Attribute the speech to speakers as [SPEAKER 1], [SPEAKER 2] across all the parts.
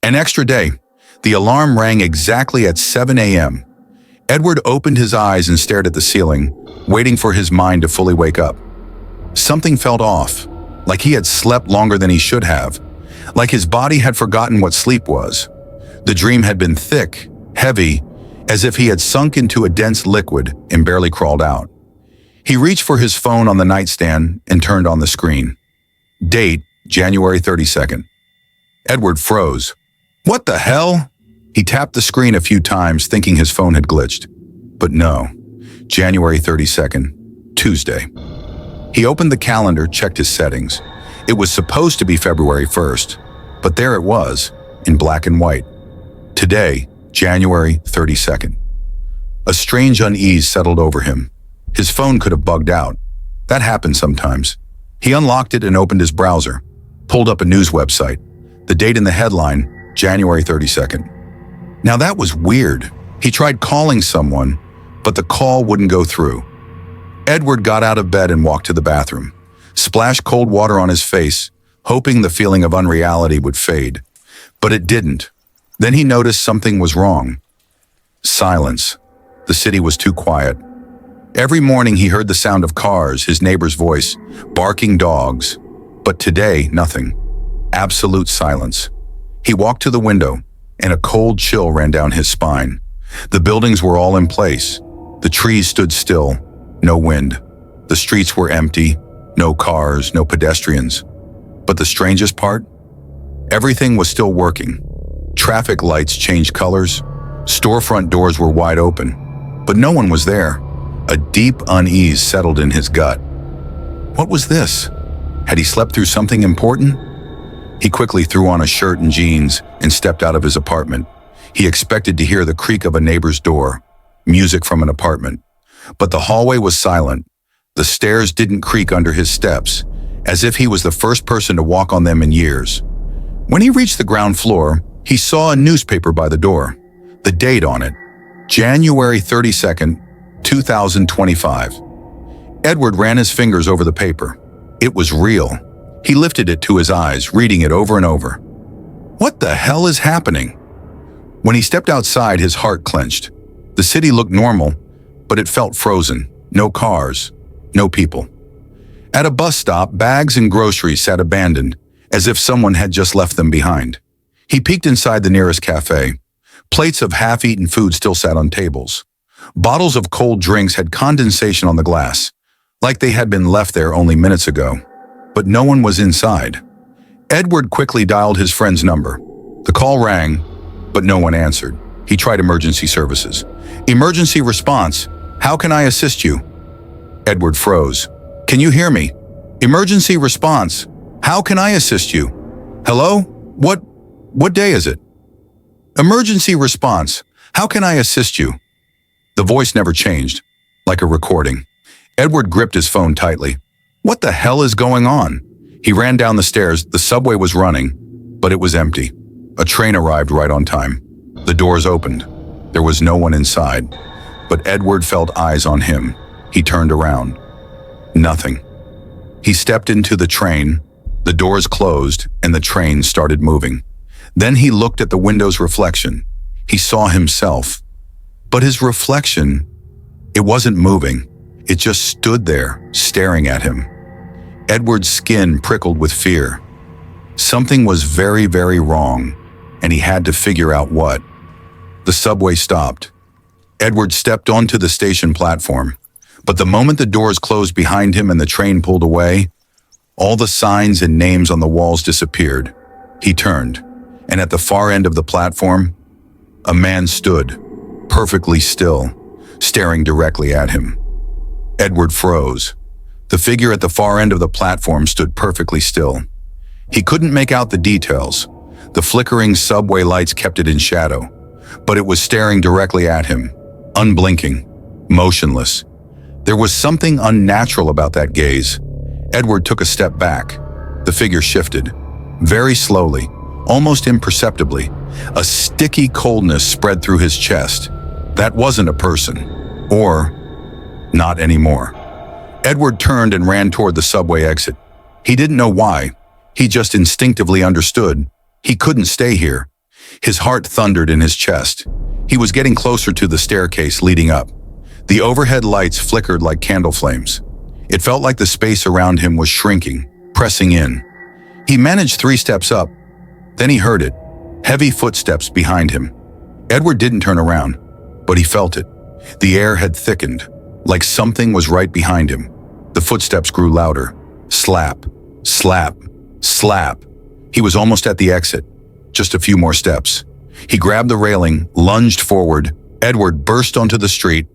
[SPEAKER 1] An extra day. The alarm rang exactly at 7 a.m. Edward opened his eyes and stared at the ceiling, waiting for his mind to fully wake up. Something felt off, like he had slept longer than he should have, like his body had forgotten what sleep was. The dream had been thick, heavy, as if he had sunk into a dense liquid and barely crawled out. He reached for his phone on the nightstand and turned on the screen. Date, January 32nd. Edward froze. What the hell? He tapped the screen a few times, thinking his phone had glitched. But no, January 32nd, Tuesday. He opened the calendar, checked his settings. It was supposed to be February 1st, but there it was, in black and white. Today, January 32nd. A strange unease settled over him. His phone could have bugged out. That happens sometimes. He unlocked it and opened his browser, pulled up a news website. The date in the headline, January 32nd. Now that was weird. He tried calling someone, but the call wouldn't go through. Edward got out of bed and walked to the bathroom, splashed cold water on his face, hoping the feeling of unreality would fade. But it didn't. Then he noticed something was wrong. Silence. The city was too quiet. Every morning he heard the sound of cars, his neighbor's voice, barking dogs. But today, nothing. Absolute silence. He walked to the window, and a cold chill ran down his spine. The buildings were all in place. The trees stood still, no wind. The streets were empty, no cars, no pedestrians. But the strangest part? Everything was still working. Traffic lights changed colors. Storefront doors were wide open. But no one was there. A deep unease settled in his gut. What was this? Had he slept through something important? He quickly threw on a shirt and jeans and stepped out of his apartment. He expected to hear the creak of a neighbor's door, music from an apartment. But the hallway was silent. The stairs didn't creak under his steps, as if he was the first person to walk on them in years. When he reached the ground floor, he saw a newspaper by the door. The date on it, January 32nd, 2025. Edward ran his fingers over the paper. It was real. He lifted it to his eyes, reading it over and over. What the hell is happening? When he stepped outside, his heart clenched. The city looked normal, but it felt frozen. No cars, no people. At a bus stop, bags and groceries sat abandoned, as if someone had just left them behind. He peeked inside the nearest cafe. Plates of half-eaten food still sat on tables. Bottles of cold drinks had condensation on the glass, like they had been left there only minutes ago. But no one was inside. Edward quickly dialed his friend's number. The call rang, but no one answered. He tried emergency services. Emergency response. How can I assist you? Edward froze. Can you hear me? Emergency response. How can I assist you? Hello? What day is it? Emergency response. How can I assist you? The voice never changed, like a recording. Edward gripped his phone tightly. What the hell is going on? He ran down the stairs. The subway was running, but it was empty. A train arrived right on time. The doors opened. There was no one inside, but Edward felt eyes on him. He turned around. Nothing. He stepped into the train. The doors closed, and the train started moving. Then he looked at the window's reflection. He saw himself. But his reflection, it wasn't moving. It just stood there, staring at him. Edward's skin prickled with fear. Something was very, very wrong, and he had to figure out what. The subway stopped. Edward stepped onto the station platform, but the moment the doors closed behind him and the train pulled away, all the signs and names on the walls disappeared. He turned, and at the far end of the platform, a man stood, perfectly still, staring directly at him. Edward froze. The figure at the far end of the platform stood perfectly still. He couldn't make out the details. The flickering subway lights kept it in shadow, but it was staring directly at him, unblinking, motionless. There was something unnatural about that gaze. Edward took a step back. The figure shifted, very slowly, almost imperceptibly. A sticky coldness spread through his chest. That wasn't a person, or not anymore. Edward turned and ran toward the subway exit. He didn't know why. He just instinctively understood. He couldn't stay here. His heart thundered in his chest. He was getting closer to the staircase leading up. The overhead lights flickered like candle flames. It felt like the space around him was shrinking, pressing in. He managed 3 steps up. Then he heard it, heavy footsteps behind him. Edward didn't turn around, but he felt it. The air had thickened, like something was right behind him. The footsteps grew louder. Slap, slap, slap. He was almost at the exit. Just a few more steps. He grabbed the railing, lunged forward. Edward burst onto the street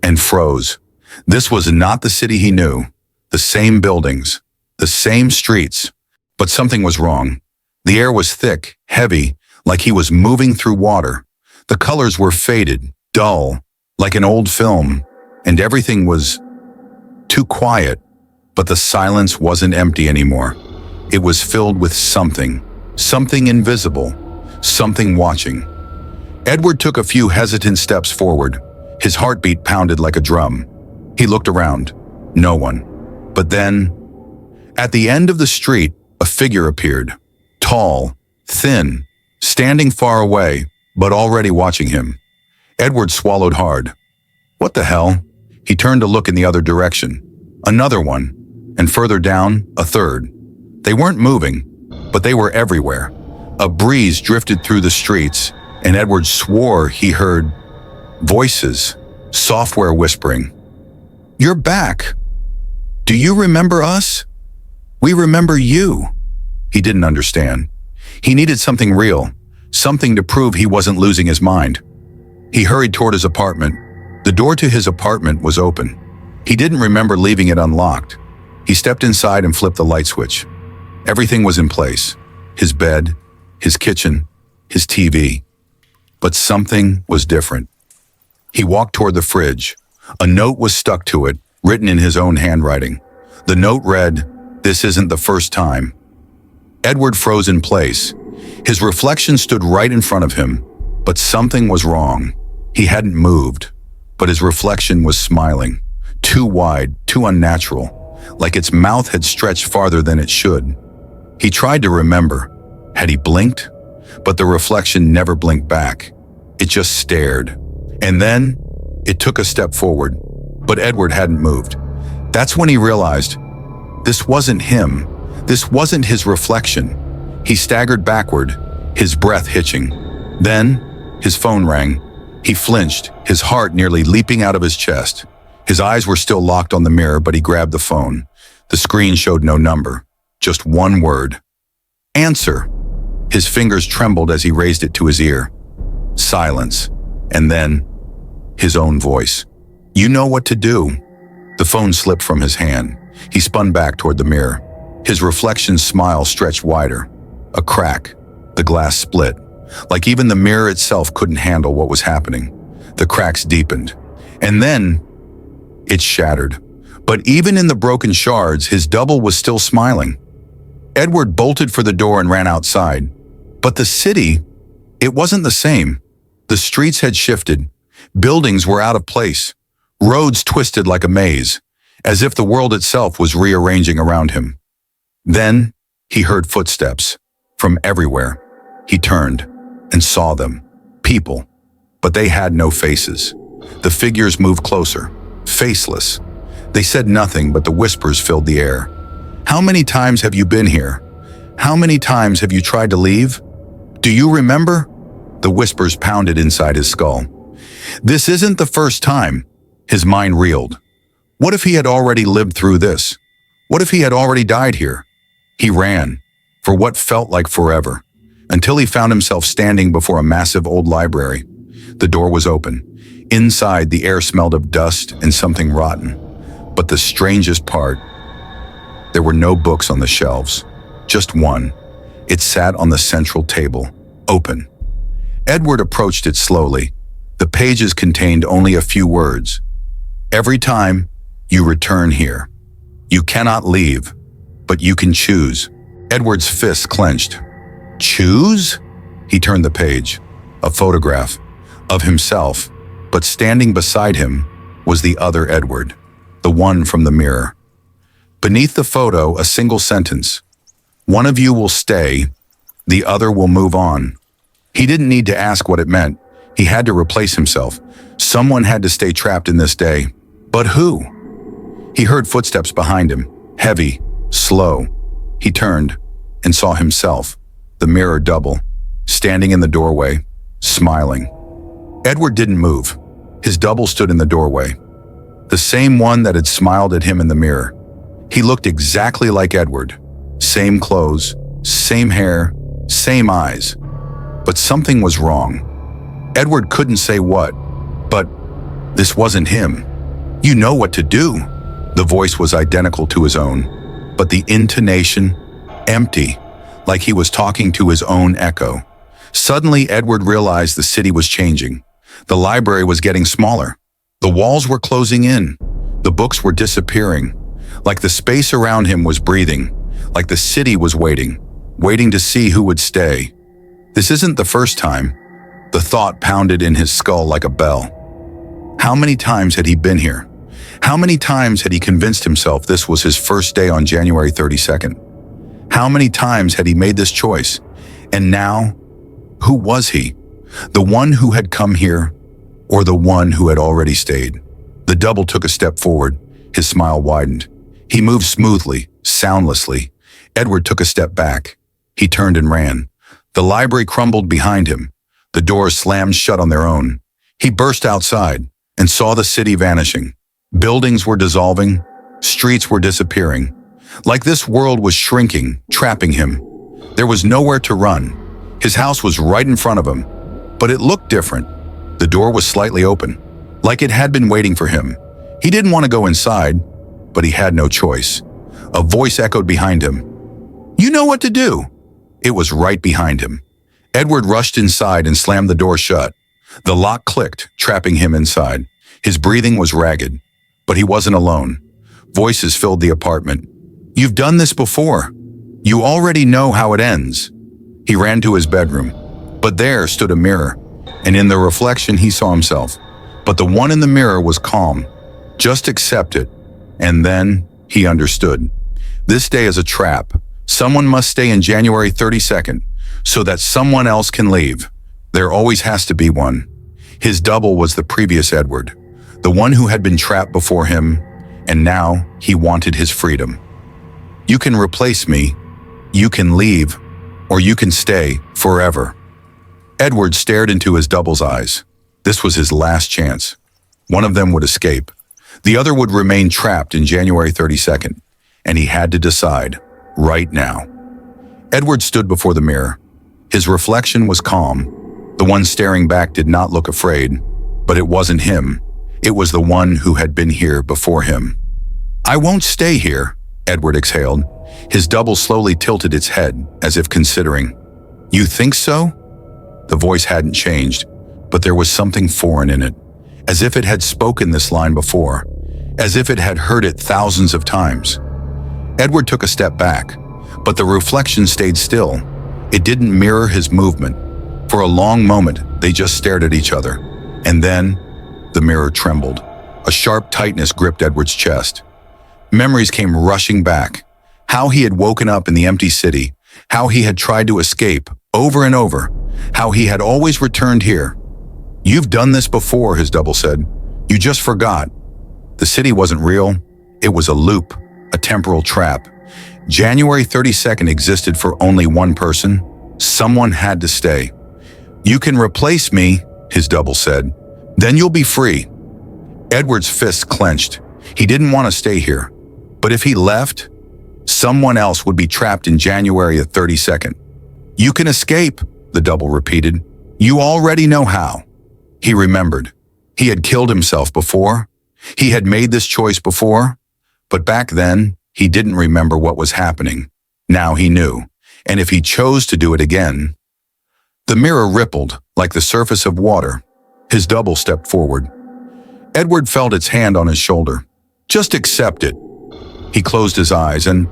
[SPEAKER 1] and froze. This was not the city he knew. The same buildings, the same streets. But something was wrong. The air was thick, heavy, like he was moving through water. The colors were faded, dull, like an old film, and everything was too quiet. But the silence wasn't empty anymore. It was filled with something invisible, something watching. Edward took a few hesitant steps forward. His heartbeat pounded like a drum. He looked around. No one. But then, at the end of the street, a figure appeared. Tall, thin, standing far away, but already watching him. Edward swallowed hard. What the hell? He turned to look in the other direction. Another one, and further down, a third. They weren't moving, but they were everywhere. A breeze drifted through the streets, and Edward swore he heard voices, software whispering. You're back. Do you remember us? We remember you. He didn't understand. He needed something real, something to prove he wasn't losing his mind. He hurried toward his apartment. The door to his apartment was open. He didn't remember leaving it unlocked. He stepped inside and flipped the light switch. Everything was in place. His bed, his kitchen, his TV. But something was different. He walked toward the fridge. A note was stuck to it, written in his own handwriting. The note read, "This isn't the first time." Edward froze in place. His reflection stood right in front of him, but something was wrong. He hadn't moved, but his reflection was smiling. Too wide, too unnatural, like its mouth had stretched farther than it should. He tried to remember. Had he blinked? But the reflection never blinked back. It just stared. And then, it took a step forward, but Edward hadn't moved. That's when he realized, this wasn't him. This wasn't his reflection. He staggered backward, his breath hitching. Then, his phone rang. He flinched, his heart nearly leaping out of his chest. His eyes were still locked on the mirror, but he grabbed the phone. The screen showed no number, just one word. Answer. His fingers trembled as he raised it to his ear. Silence. And then, his own voice. You know what to do. The phone slipped from his hand. He spun back toward the mirror. His reflection's smile stretched wider. A crack. The glass split. Like even the mirror itself couldn't handle what was happening. The cracks deepened. And then, it shattered. But even in the broken shards, his double was still smiling. Edward bolted for the door and ran outside. But the city, it wasn't the same. The streets had shifted. Buildings were out of place. Roads twisted like a maze, as if the world itself was rearranging around him. Then, he heard footsteps from everywhere. He turned and saw them. People. But they had no faces. The figures moved closer, faceless. They said nothing, but the whispers filled the air. How many times have you been here? How many times have you tried to leave? Do you remember? The whispers pounded inside his skull. This isn't the first time. His mind reeled. What if he had already lived through this? What if he had already died here? He ran, for what felt like forever, until he found himself standing before a massive old library. The door was open. Inside, the air smelled of dust and something rotten. But the strangest part, there were no books on the shelves. Just one. It sat on the central table, open. Edward approached it slowly. The pages contained only a few words. Every time, you return here. You cannot leave, but you can choose. Edward's fists clenched. Choose? He turned the page. A photograph of himself, but standing beside him was the other Edward, the one from the mirror. Beneath the photo, a single sentence. One of you will stay, the other will move on. He didn't need to ask what it meant. He had to replace himself. Someone had to stay trapped in this day. But who? He heard footsteps behind him, heavy, slow. He turned and saw himself, the mirror double, standing in the doorway, smiling. Edward didn't move. His double stood in the doorway, the same one that had smiled at him in the mirror. He looked exactly like Edward. Same clothes, same hair, same eyes. But something was wrong. Edward couldn't say what, but this wasn't him. "You know what to do." The voice was identical to his own, but the intonation, empty, like he was talking to his own echo. Suddenly, Edward realized the city was changing. The library was getting smaller. The walls were closing in. The books were disappearing. Like the space around him was breathing. Like the city was waiting to see who would stay. This isn't the first time. The thought pounded in his skull like a bell. How many times had he been here? How many times had he convinced himself this was his first day on January 32nd? How many times had he made this choice? And now, who was he? The one who had come here, or the one who had already stayed? The double took a step forward. His smile widened. He moved smoothly, soundlessly. Edward took a step back. He turned and ran. The library crumbled behind him. The doors slammed shut on their own. He burst outside and saw the city vanishing. Buildings were dissolving. Streets were disappearing. Like this world was shrinking, trapping him. There was nowhere to run. His house was right in front of him, but it looked different. The door was slightly open, like it had been waiting for him. He didn't want to go inside, but he had no choice. A voice echoed behind him. "You know what to do." It was right behind him. Edward rushed inside and slammed the door shut. The lock clicked, trapping him inside. His breathing was ragged, but he wasn't alone. Voices filled the apartment. "You've done this before. You already know how it ends." He ran to his bedroom, but there stood a mirror, and in the reflection he saw himself. But the one in the mirror was calm. Just accept it. And then he understood. This day is a trap. Someone must stay in January 32nd, so that someone else can leave. There always has to be one. His double was the previous Edward, the one who had been trapped before him, and now he wanted his freedom. "You can replace me, you can leave, or you can stay forever." Edward stared into his double's eyes. This was his last chance. One of them would escape. The other would remain trapped in January 32nd, and he had to decide right now. Edward stood before the mirror. His reflection was calm. The one staring back did not look afraid, but it wasn't him. It was the one who had been here before him. "I won't stay here," Edward exhaled. His double slowly tilted its head, as if considering. "You think so?" The voice hadn't changed, but there was something foreign in it, as if it had spoken this line before, as if it had heard it thousands of times. Edward took a step back, but the reflection stayed still. It didn't mirror his movement. For a long moment, they just stared at each other, and then the mirror trembled. A sharp tightness gripped Edward's chest. Memories came rushing back. How he had woken up in the empty city, how he had tried to escape over and over, how he had always returned here. "You've done this before," his double said. "You just forgot." The city wasn't real. It was a loop, a temporal trap. January 32nd existed for only one person. Someone had to stay. "You can replace me," his double said. "Then you'll be free." Edward's fists clenched. He didn't want to stay here. But if he left, someone else would be trapped in January 32nd. "You can escape," the double repeated. "You already know how." He remembered. He had killed himself before. He had made this choice before. But back then, he didn't remember what was happening. Now he knew. And if he chose to do it again... The mirror rippled like the surface of water. His double stepped forward. Edward felt its hand on his shoulder. "Just accept it." He closed his eyes and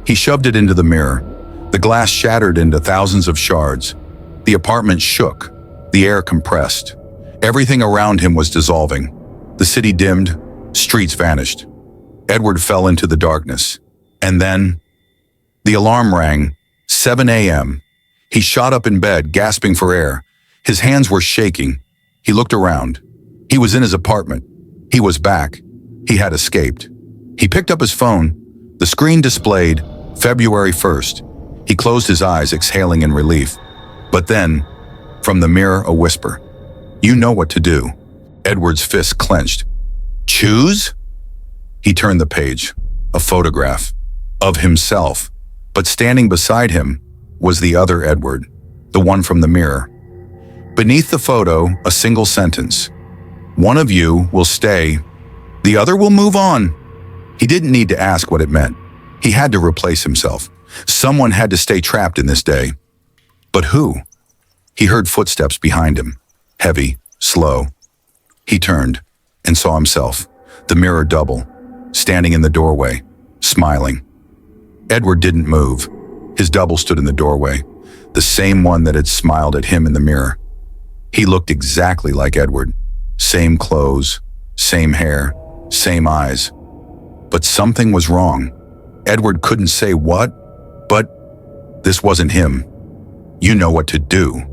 [SPEAKER 1] he shoved it into the mirror. The glass shattered into thousands of shards. The apartment shook. The air compressed. Everything around him was dissolving. The city dimmed. Streets vanished. Edward fell into the darkness. And then the alarm rang. 7 a.m. He shot up in bed, gasping for air. His hands were shaking. He looked around. He was in his apartment. He was back. He had escaped. He picked up his phone. The screen displayed February 1st. He closed his eyes, exhaling in relief. But then, from the mirror, a whisper. "You know what to do." Edward's fists clenched. "Choose?" He turned the page. A photograph of himself. But standing beside him was the other Edward, the one from the mirror. Beneath the photo, a single sentence. "One of you will stay. The other will move on." He didn't need to ask what it meant. He had to replace himself. Someone had to stay trapped in this day. But who? He heard footsteps behind him. Heavy, slow. He turned and saw himself, the mirror double, standing in the doorway, smiling. Edward didn't move. His double stood in the doorway, the same one that had smiled at him in the mirror. He looked exactly like Edward. Same clothes, same hair, same eyes. But something was wrong. Edward couldn't say what, but this wasn't him. "You know what to do."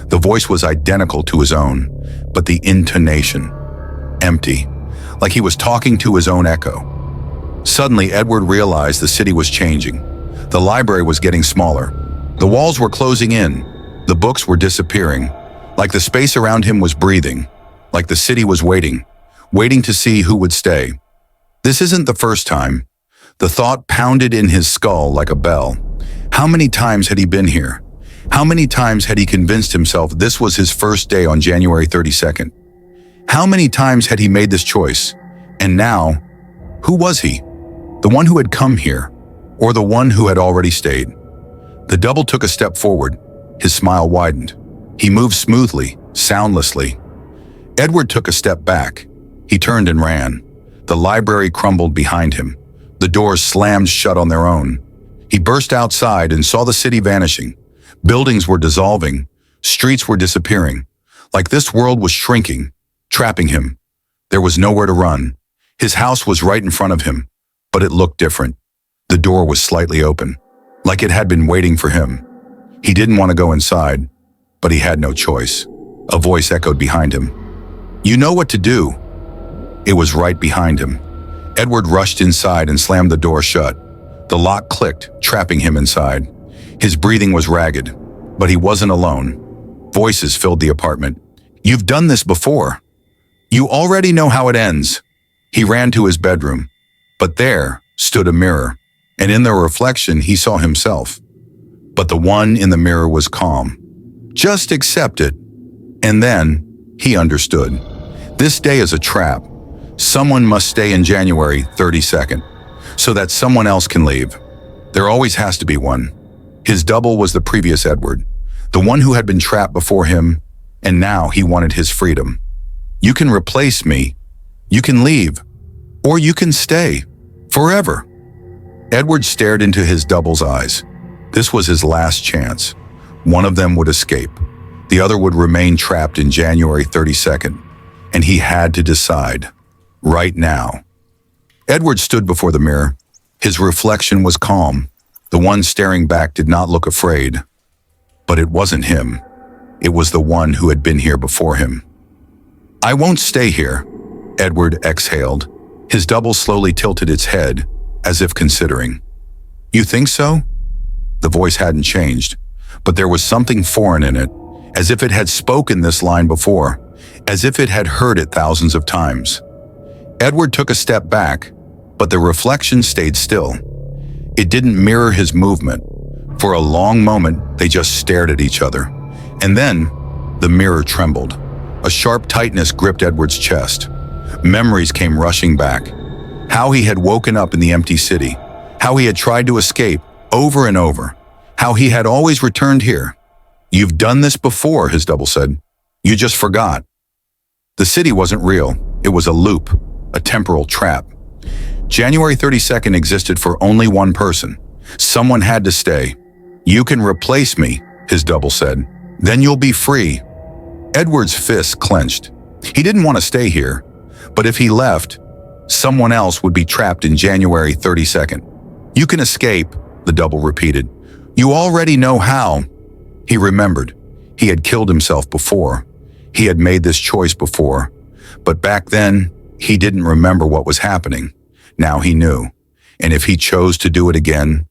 [SPEAKER 1] The voice was identical to his own, but the intonation, empty, like he was talking to his own echo. Suddenly, Edward realized the city was changing. The library was getting smaller. The walls were closing in. The books were disappearing, like the space around him was breathing, like the city was waiting to see who would stay. This isn't the first time. The thought pounded in his skull like a bell. How many times had he been here? How many times had he convinced himself this was his first day on January 32nd? How many times had he made this choice? And now, who was he? The one who had come here, or the one who had already stayed? The double took a step forward. His smile widened. He moved smoothly, soundlessly. Edward took a step back. He turned and ran. The library crumbled behind him. The doors slammed shut on their own. He burst outside and saw the city vanishing. Buildings were dissolving. Streets were disappearing. Like this world was shrinking, trapping him. There was nowhere to run. His house was right in front of him, but it looked different. The door was slightly open, like it had been waiting for him. He didn't want to go inside, but he had no choice. A voice echoed behind him. "You know what to do." It was right behind him. Edward rushed inside and slammed the door shut. The lock clicked, trapping him inside. His breathing was ragged, but he wasn't alone. Voices filled the apartment. "You've done this before. You already know how it ends." He ran to his bedroom, but there stood a mirror, and in the reflection he saw himself. But the one in the mirror was calm. Just accept it. And then he understood. This day is a trap. Someone must stay in January 32nd, so that someone else can leave. There always has to be one. His double was the previous Edward, the one who had been trapped before him, and now he wanted his freedom. "You can replace me. You can leave. Or you can stay. Forever." Edward stared into his double's eyes. This was his last chance. One of them would escape. The other would remain trapped in January 32nd, and he had to decide. Right now. Edward stood before the mirror. His reflection was calm. The one staring back did not look afraid. But it wasn't him. It was the one who had been here before him. "I won't stay here," Edward exhaled. His double slowly tilted its head, as if considering. "You think so?" The voice hadn't changed, but there was something foreign in it, as if it had spoken this line before, as if it had heard it thousands of times. Edward took a step back, but the reflection stayed still. It didn't mirror his movement. For a long moment, they just stared at each other. And then, the mirror trembled. A sharp tightness gripped Edward's chest. Memories came rushing back. How he had woken up in the empty city. How he had tried to escape over and over. How he had always returned here. "You've done this before," his double said. "You just forgot." The city wasn't real. It was a loop, a temporal trap. January 32nd existed for only one person. Someone had to stay. "You can replace me," his double said. "Then you'll be free." Edward's fists clenched. He didn't want to stay here, but if he left, someone else would be trapped in January 32nd. "You can escape," the double repeated. "You already know how." He remembered. He had killed himself before. He had made this choice before. But back then, he didn't remember what was happening. Now he knew. And if he chose to do it again...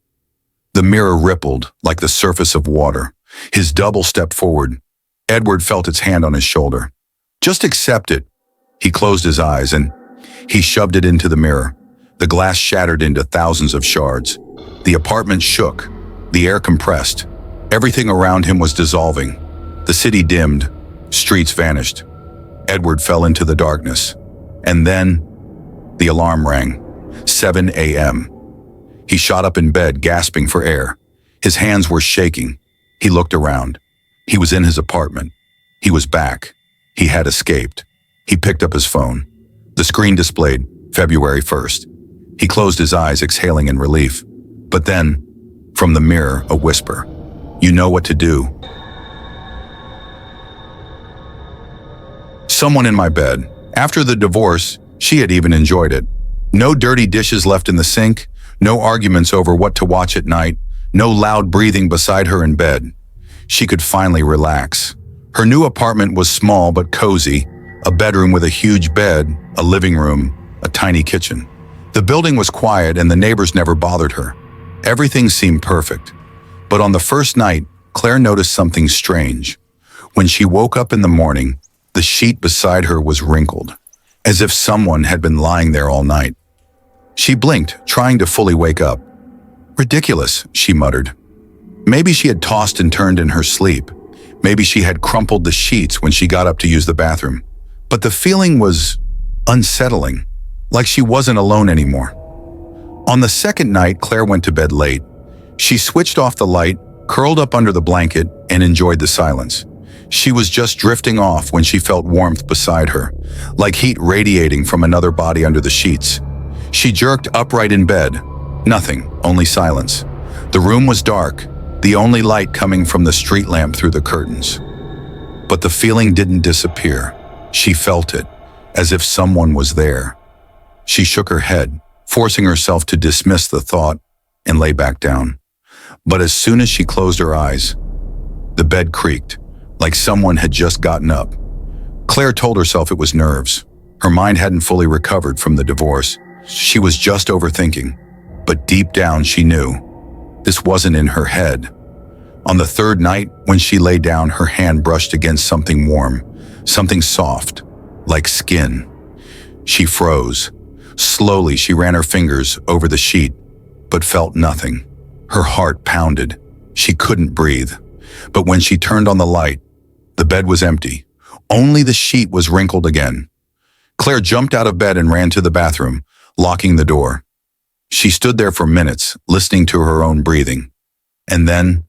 [SPEAKER 1] The mirror rippled like the surface of water. His double stepped forward. Edward felt its hand on his shoulder. Just accept it. He closed his eyes and he shoved it into the mirror. The glass shattered into thousands of shards. The apartment shook. The air compressed. Everything around him was dissolving. The city dimmed. Streets vanished. Edward fell into the darkness. And then, the alarm rang. 7 a.m. He shot up in bed, gasping for air. His hands were shaking. He looked around. He was in his apartment. He was back. He had escaped. He picked up his phone. The screen displayed February 1st. He closed his eyes, exhaling in relief. But then, from the mirror, a whisper. "You know what to do." Someone in my bed. After the divorce, she had even enjoyed it. No dirty dishes left in the sink, no arguments over what to watch at night, no loud breathing beside her in bed. She could finally relax. Her new apartment was small but cozy, a bedroom with a huge bed, a living room, a tiny kitchen. The building was quiet and the neighbors never bothered her. Everything seemed perfect. But on the first night, Claire noticed something strange. When she woke up in the morning, the sheet beside her was wrinkled, as if someone had been lying there all night. She blinked, trying to fully wake up. "Ridiculous," she muttered. Maybe she had tossed and turned in her sleep. Maybe she had crumpled the sheets when she got up to use the bathroom. But the feeling was unsettling, like she wasn't alone anymore. On the second night, Claire went to bed late. She switched off the light, curled up under the blanket, and enjoyed the silence. She was just drifting off when she felt warmth beside her, like heat radiating from another body under the sheets. She jerked upright in bed. Nothing, only silence. The room was dark, the only light coming from the street lamp through the curtains. But the feeling didn't disappear. She felt it, as if someone was there. She shook her head, forcing herself to dismiss the thought, and lay back down. But as soon as she closed her eyes, the bed creaked, like someone had just gotten up. Claire told herself it was nerves. Her mind hadn't fully recovered from the divorce. She was just overthinking. But deep down she knew this wasn't in her head. On the third night, when she lay down, her hand brushed against something warm, something soft, like skin. She froze. Slowly, she ran her fingers over the sheet, but felt nothing. Her heart pounded. She couldn't breathe. But when she turned on the light, the bed was empty. Only the sheet was wrinkled again. Claire jumped out of bed and ran to the bathroom, locking the door. She stood there for minutes, listening to her own breathing. And then,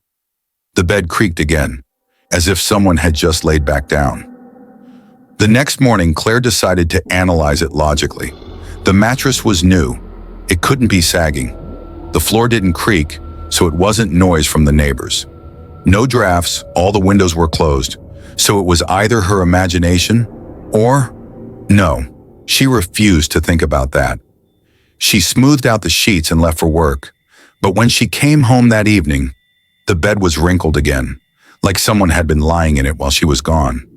[SPEAKER 1] the bed creaked again, as if someone had just laid back down. The next morning, Claire decided to analyze it logically. The mattress was new. It couldn't be sagging. The floor didn't creak, so it wasn't noise from the neighbors. No drafts, all the windows were closed, so it was either her imagination or... No, she refused to think about that. She smoothed out the sheets and left for work, but when she came home that evening, the bed was wrinkled again, like someone had been lying in it while she was gone.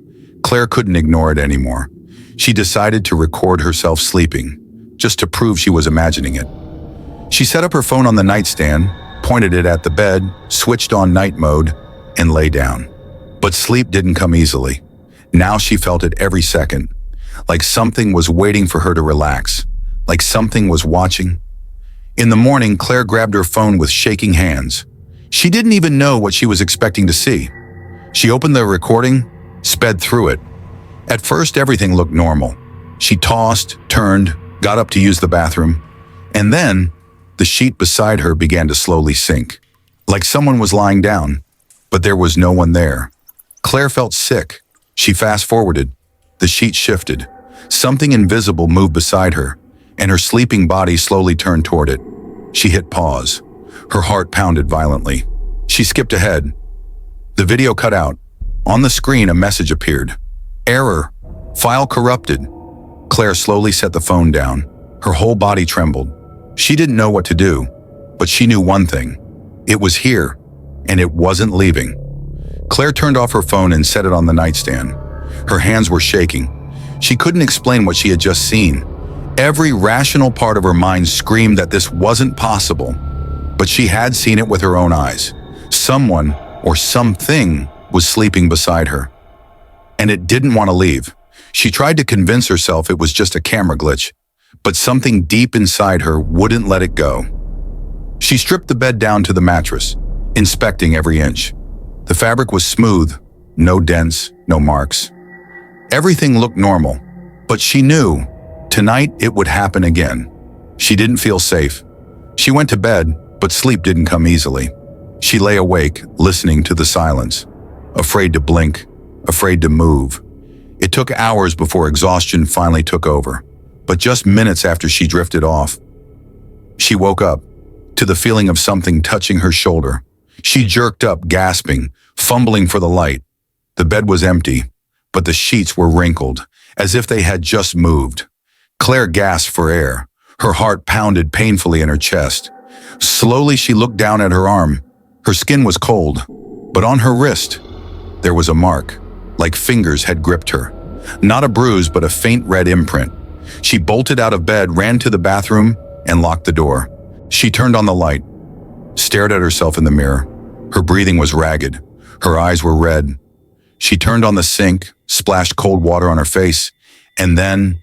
[SPEAKER 1] Claire couldn't ignore it anymore. She decided to record herself sleeping, just to prove she was imagining it. She set up her phone on the nightstand, pointed it at the bed, switched on night mode, and lay down. But sleep didn't come easily. Now she felt it every second, like something was waiting for her to relax, like something was watching. In the morning, Claire grabbed her phone with shaking hands. She didn't even know what she was expecting to see. She opened the recording, sped through it. At first, everything looked normal. She tossed, turned, got up to use the bathroom, and then the sheet beside her began to slowly sink, like someone was lying down, but there was no one there. Claire felt sick. She fast-forwarded. The sheet shifted. Something invisible moved beside her, and her sleeping body slowly turned toward it. She hit pause. Her heart pounded violently. She skipped ahead. The video cut out. On the screen, a message appeared. Error. File corrupted. Claire slowly set the phone down. Her whole body trembled. She didn't know what to do, but she knew one thing. It was here, and it wasn't leaving. Claire turned off her phone and set it on the nightstand. Her hands were shaking. She couldn't explain what she had just seen. Every rational part of her mind screamed that this wasn't possible, but she had seen it with her own eyes. Someone or something was sleeping beside her, and it didn't want to leave. She tried to convince herself it was just a camera glitch, but something deep inside her wouldn't let it go. She stripped the bed down to the mattress, inspecting every inch. The fabric was smooth, no dents, no marks. Everything looked normal, but she knew tonight it would happen again. She didn't feel safe. She went to bed, but sleep didn't come easily. She lay awake, listening to the silence, afraid to blink, afraid to move. It took hours before exhaustion finally took over, but just minutes after she drifted off, she woke up to the feeling of something touching her shoulder. She jerked up, gasping, fumbling for the light. The bed was empty, but the sheets were wrinkled, as if they had just moved. Claire gasped for air. Her heart pounded painfully in her chest. Slowly, she looked down at her arm. Her skin was cold, but on her wrist, there was a mark, like fingers had gripped her. Not a bruise, but a faint red imprint. She bolted out of bed, ran to the bathroom, and locked the door. She turned on the light, stared at herself in the mirror. Her breathing was ragged. Her eyes were red. She turned on the sink, splashed cold water on her face, and then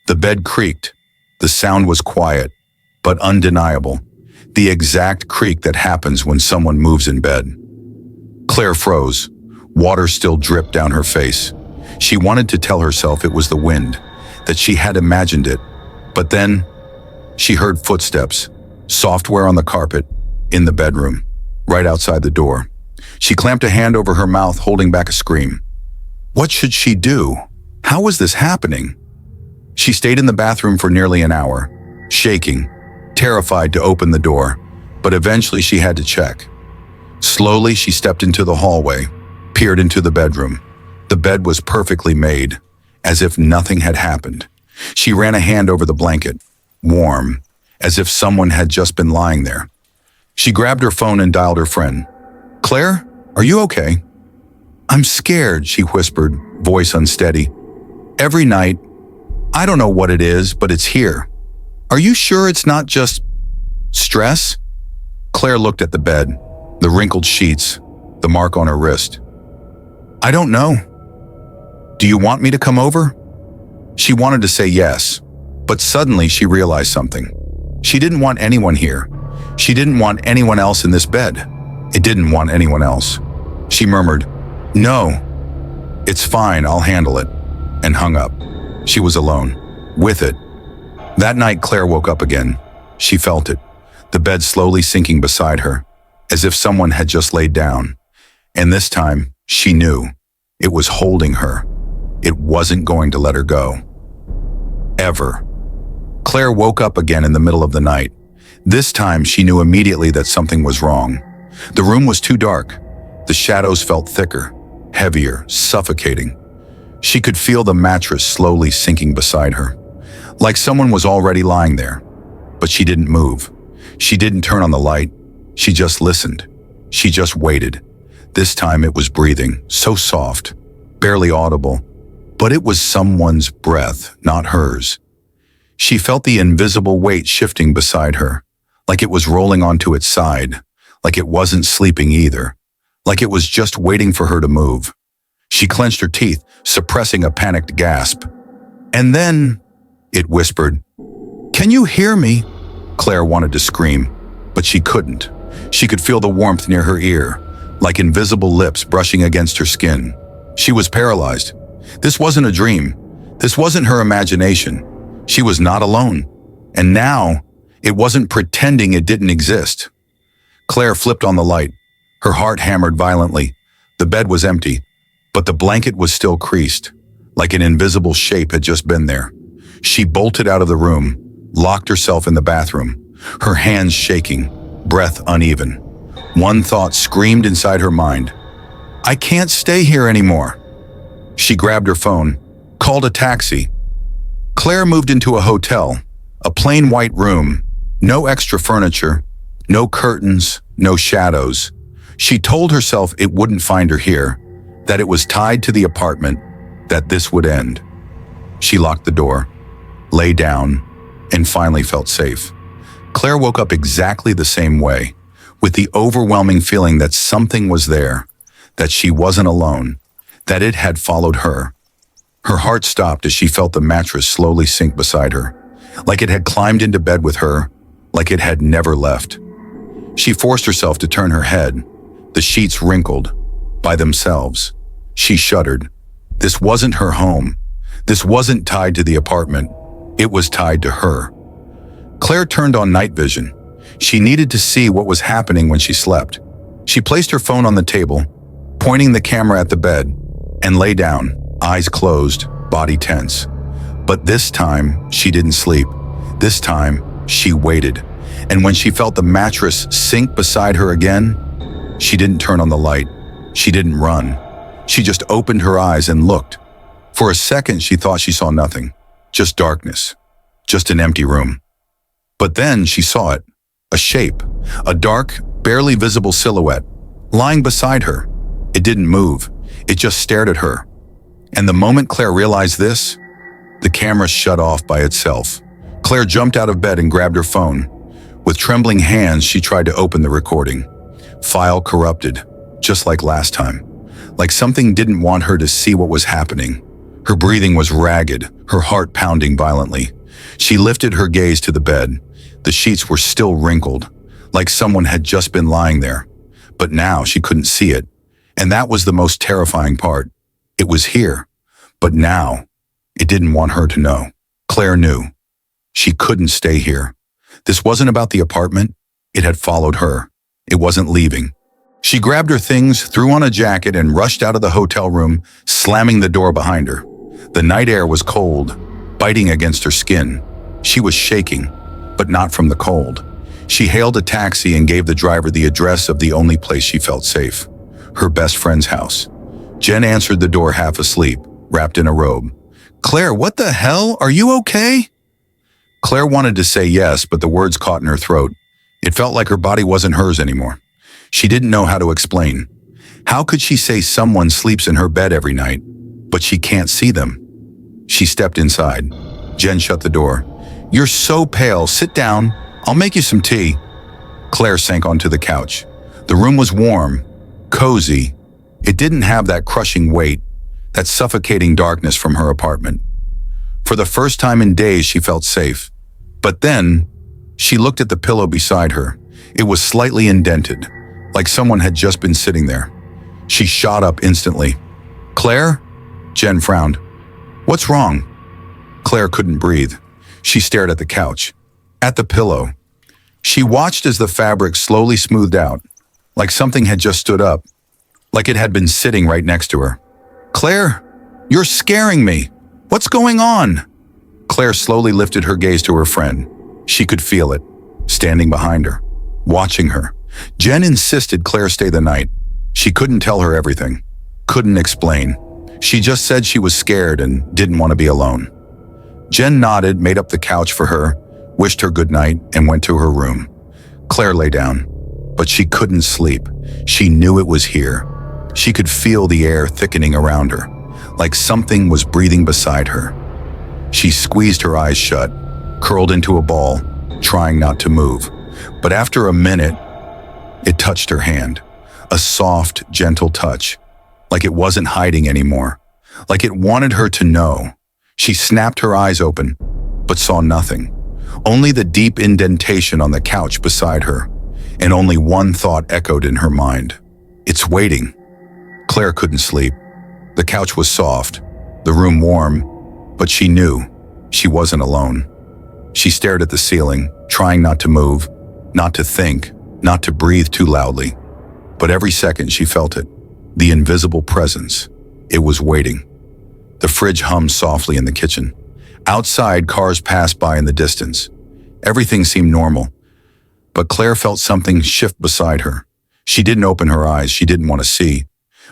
[SPEAKER 1] the bed creaked. The sound was quiet, but undeniable. The exact creak that happens when someone moves in bed. Claire froze. Water still dripped down her face. She wanted to tell herself it was the wind, that she had imagined it. But then she heard footsteps, software on the carpet, in the bedroom, right outside the door. She clamped a hand over her mouth, holding back a scream. What should she do? How was this happening? She stayed in the bathroom for nearly an hour, shaking, terrified to open the door, but eventually she had to check. Slowly, she stepped into the hallway, peered into the bedroom. The bed was perfectly made, as if nothing had happened. She ran a hand over the blanket, warm, as if someone had just been lying there. She grabbed her phone and dialed her friend. "Claire, are you okay?" "I'm scared," she whispered, voice unsteady. "Every night, I don't know what it is, but it's here. Are you sure it's not just stress?" Claire looked at the bed, the wrinkled sheets, the mark on her wrist. "I don't know. Do you want me to come over?" She wanted to say yes, but suddenly she realized something. She didn't want anyone here. She didn't want anyone else in this bed. It didn't want anyone else. She murmured, "No, it's fine, I'll handle it," and hung up. She was alone, with it. That night, Claire woke up again. She felt it, the bed slowly sinking beside her, as if someone had just laid down. And this time, she knew it was holding her. It wasn't going to let her go. Ever. Claire woke up again in the middle of the night. This time, she knew immediately that something was wrong. The room was too dark. The shadows felt thicker, heavier, suffocating. She could feel the mattress slowly sinking beside her, like someone was already lying there. But she didn't move. She didn't turn on the light. She just listened. She just waited. This time it was breathing, so soft, barely audible, but it was someone's breath, not hers. She felt the invisible weight shifting beside her, like it was rolling onto its side, like it wasn't sleeping either, like it was just waiting for her to move. She clenched her teeth, suppressing a panicked gasp. And then, it whispered, "Can you hear me?" Claire wanted to scream, but she couldn't. She could feel the warmth near her ear, like invisible lips brushing against her skin. She was paralyzed. This wasn't a dream. This wasn't her imagination. She was not alone. And now, it wasn't pretending it didn't exist. Claire flipped on the light. Her heart hammered violently. The bed was empty, but the blanket was still creased, like an invisible shape had just been there. She bolted out of the room, locked herself in the bathroom, her hands shaking, breath uneven. One thought screamed inside her mind. "I can't stay here anymore." She grabbed her phone, called a taxi. Claire moved into a hotel, a plain white room, no extra furniture, no curtains, no shadows. She told herself it wouldn't find her here, that it was tied to the apartment, that this would end. She locked the door, lay down, and finally felt safe. Claire woke up exactly the same way, with the overwhelming feeling that something was there, that she wasn't alone, that it had followed her. Her heart stopped as she felt the mattress slowly sink beside her, like it had climbed into bed with her, like it had never left. She forced herself to turn her head. The sheets wrinkled by themselves. She shuddered. This wasn't her home. This wasn't tied to the apartment. It was tied to her. Claire turned on night vision. She needed to see what was happening when she slept. She placed her phone on the table, pointing the camera at the bed, and lay down, eyes closed, body tense. But this time, she didn't sleep. This time, she waited. And when she felt the mattress sink beside her again, she didn't turn on the light. She didn't run. She just opened her eyes and looked. For a second, she thought she saw nothing. Just darkness. Just an empty room. But then she saw it. A shape. A dark, barely visible silhouette. Lying beside her. It didn't move. It just stared at her. And the moment Claire realized this, the camera shut off by itself. Claire jumped out of bed and grabbed her phone. With trembling hands, she tried to open the recording. File corrupted, just like last time. Like something didn't want her to see what was happening. Her breathing was ragged, her heart pounding violently. She lifted her gaze to the bed. The sheets were still wrinkled, like someone had just been lying there. But now she couldn't see it. And that was the most terrifying part. It was here. But now, it didn't want her to know. Claire knew. She couldn't stay here. This wasn't about the apartment. It had followed her. It wasn't leaving. She grabbed her things, threw on a jacket, and rushed out of the hotel room, slamming the door behind her. The night air was cold, biting against her skin. She was shaking, but not from the cold. She hailed a taxi and gave the driver the address of the only place she felt safe, her best friend's house. Jen answered the door half asleep, wrapped in a robe. "Claire, what the hell? Are you okay?" Claire wanted to say yes, but the words caught in her throat. It felt like her body wasn't hers anymore. She didn't know how to explain. How could she say someone sleeps in her bed every night, but she can't see them? She stepped inside. Jen shut the door. "You're so pale. Sit down. I'll make you some tea." Claire sank onto the couch. The room was warm, cozy. It didn't have that crushing weight, that suffocating darkness from her apartment. For the first time in days, she felt safe. But then, she looked at the pillow beside her. It was slightly indented, like someone had just been sitting there. She shot up instantly. "Claire?" Jen frowned. "What's wrong?" Claire couldn't breathe. She stared at the couch, at the pillow. She watched as the fabric slowly smoothed out, like something had just stood up, like it had been sitting right next to her. "Claire, you're scaring me. What's going on?" Claire slowly lifted her gaze to her friend. She could feel it, standing behind her, watching her. Jen insisted Claire stay the night. She couldn't tell her everything, couldn't explain. She just said she was scared and didn't want to be alone. Jen nodded, made up the couch for her, wished her good night, and went to her room. Claire lay down, but she couldn't sleep. She knew it was here. She could feel the air thickening around her, like something was breathing beside her. She squeezed her eyes shut, curled into a ball, trying not to move. But after a minute, it touched her hand. A soft, gentle touch, like it wasn't hiding anymore, like it wanted her to know. She snapped her eyes open, but saw nothing. Only the deep indentation on the couch beside her, and only one thought echoed in her mind. It's waiting. Claire couldn't sleep. The couch was soft, the room warm, but she knew she wasn't alone. She stared at the ceiling, trying not to move, not to think, not to breathe too loudly. But every second she felt it, the invisible presence. It was waiting. The fridge hummed softly in the kitchen. Outside, cars passed by in the distance. Everything seemed normal, but Claire felt something shift beside her. She didn't open her eyes, she didn't want to see,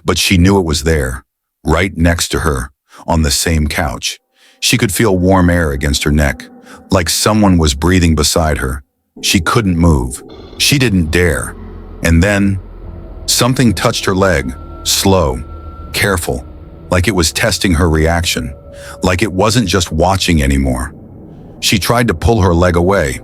[SPEAKER 1] but she knew it was there, right next to her, on the same couch. She could feel warm air against her neck, like someone was breathing beside her. She couldn't move. She didn't dare. And then, Something touched her leg, slow, careful, like it was testing her reaction, like it wasn't just watching anymore. She tried to pull her leg away,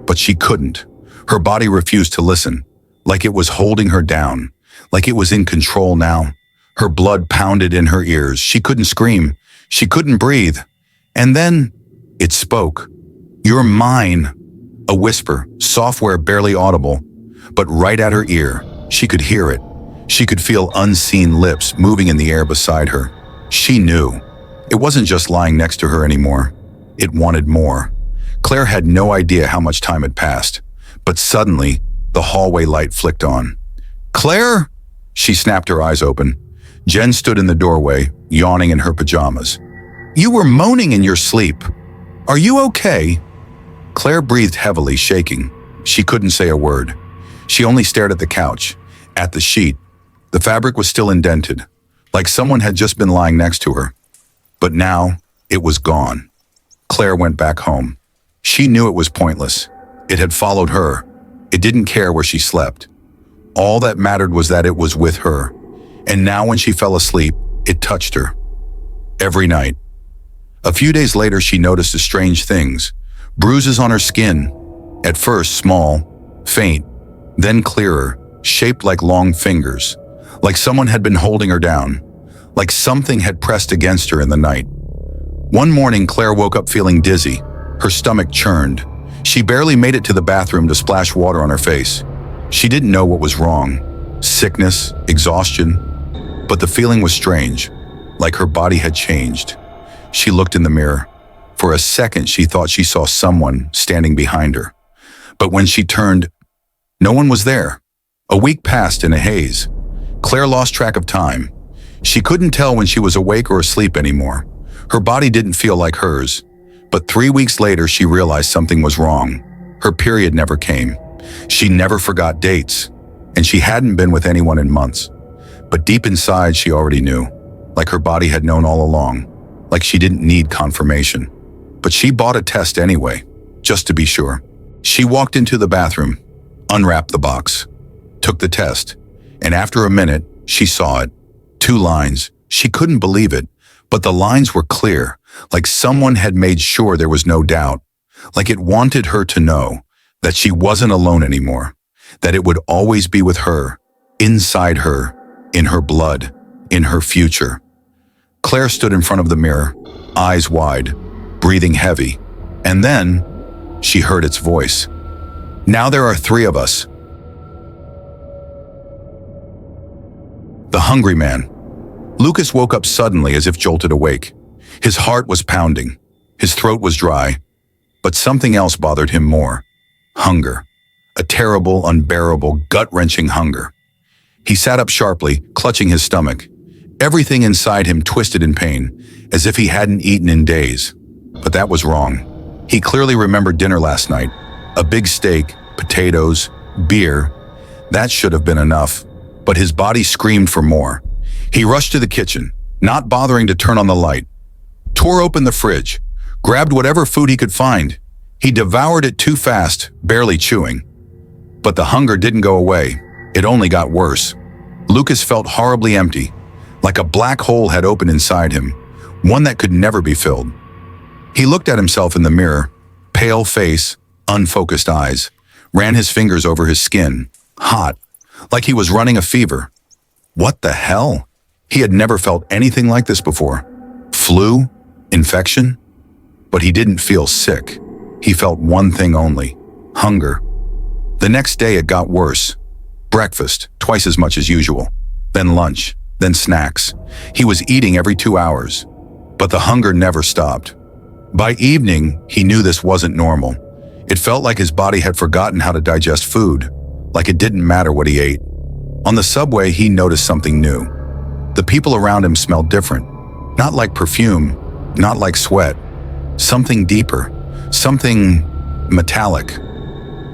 [SPEAKER 1] but she couldn't. Her body refused to listen, like it was holding her down, like it was in control now. Her blood pounded in her ears. She couldn't scream. She couldn't breathe. And then it spoke. "You're mine." A whisper, software barely audible, but right at her ear. She could hear it. She could feel unseen lips moving in the air beside her. She knew. It wasn't just lying next to her anymore. It wanted more. Claire had no idea how much time had passed, but suddenly, the hallway light flicked on. "Claire?" She snapped her eyes open. Jen stood in the doorway, yawning in her pajamas. "You were moaning in your sleep. Are you okay?" Claire breathed heavily, shaking. She couldn't say a word. She only stared at the couch, at the sheet. The fabric was still indented, like someone had just been lying next to her. But now, it was gone. Claire went back home. She knew it was pointless. It had followed her. It didn't care where she slept. All that mattered was that it was with her. And now when she fell asleep, it touched her. Every night. A few days later, she noticed strange things. Bruises on her skin. At first small, faint, then clearer, shaped like long fingers. Like someone had been holding her down. Like something had pressed against her in the night. One morning, Claire woke up feeling dizzy. Her stomach churned. She barely made it to the bathroom to splash water on her face. She didn't know what was wrong. Sickness, exhaustion. But the feeling was strange, like her body had changed. She looked in the mirror. For a second, she thought she saw someone standing behind her. But when she turned, no one was there. A week passed in a haze. Claire lost track of time. She couldn't tell when she was awake or asleep anymore. Her body didn't feel like hers. But 3 weeks later, she realized something was wrong. Her period never came. She never forgot dates, and she hadn't been with anyone in months. But deep inside, she already knew, like her body had known all along, like she didn't need confirmation. But she bought a test anyway, just to be sure. She walked into the bathroom, unwrapped the box, took the test, and after a minute, she saw it. 2 lines. She couldn't believe it, but the lines were clear, like someone had made sure there was no doubt, like it wanted her to know that she wasn't alone anymore, that it would always be with her, inside her, in her blood, in her future. Claire stood in front of the mirror, eyes wide, breathing heavy, and then she heard its voice. "Now there are 3 of us." The hungry man. Lucas woke up suddenly as if jolted awake. His heart was pounding. His throat was dry. But something else bothered him more. Hunger. A terrible, unbearable, gut-wrenching hunger. He sat up sharply, clutching his stomach. Everything inside him twisted in pain, as if he hadn't eaten in days. But that was wrong. He clearly remembered dinner last night. A big steak, potatoes, beer. That should have been enough. But his body screamed for more. He rushed to the kitchen, not bothering to turn on the light. Tore open the fridge, grabbed whatever food he could find. He devoured it too fast, barely chewing. But the hunger didn't go away. It only got worse. Lucas felt horribly empty, like a black hole had opened inside him, one that could never be filled. He looked at himself in the mirror, pale face, unfocused eyes, ran his fingers over his skin, hot, like he was running a fever. What the hell? He had never felt anything like this before. Flu? Infection? But he didn't feel sick. He felt one thing only: hunger. The next day it got worse. Breakfast, twice as much as usual. Then lunch, then snacks. He was eating every 2 hours. But the hunger never stopped. By evening, he knew this wasn't normal. It felt like his body had forgotten how to digest food, like it didn't matter what he ate. On the subway, he noticed something new. The people around him smelled different. Not like perfume, not like sweat. Something deeper, something metallic.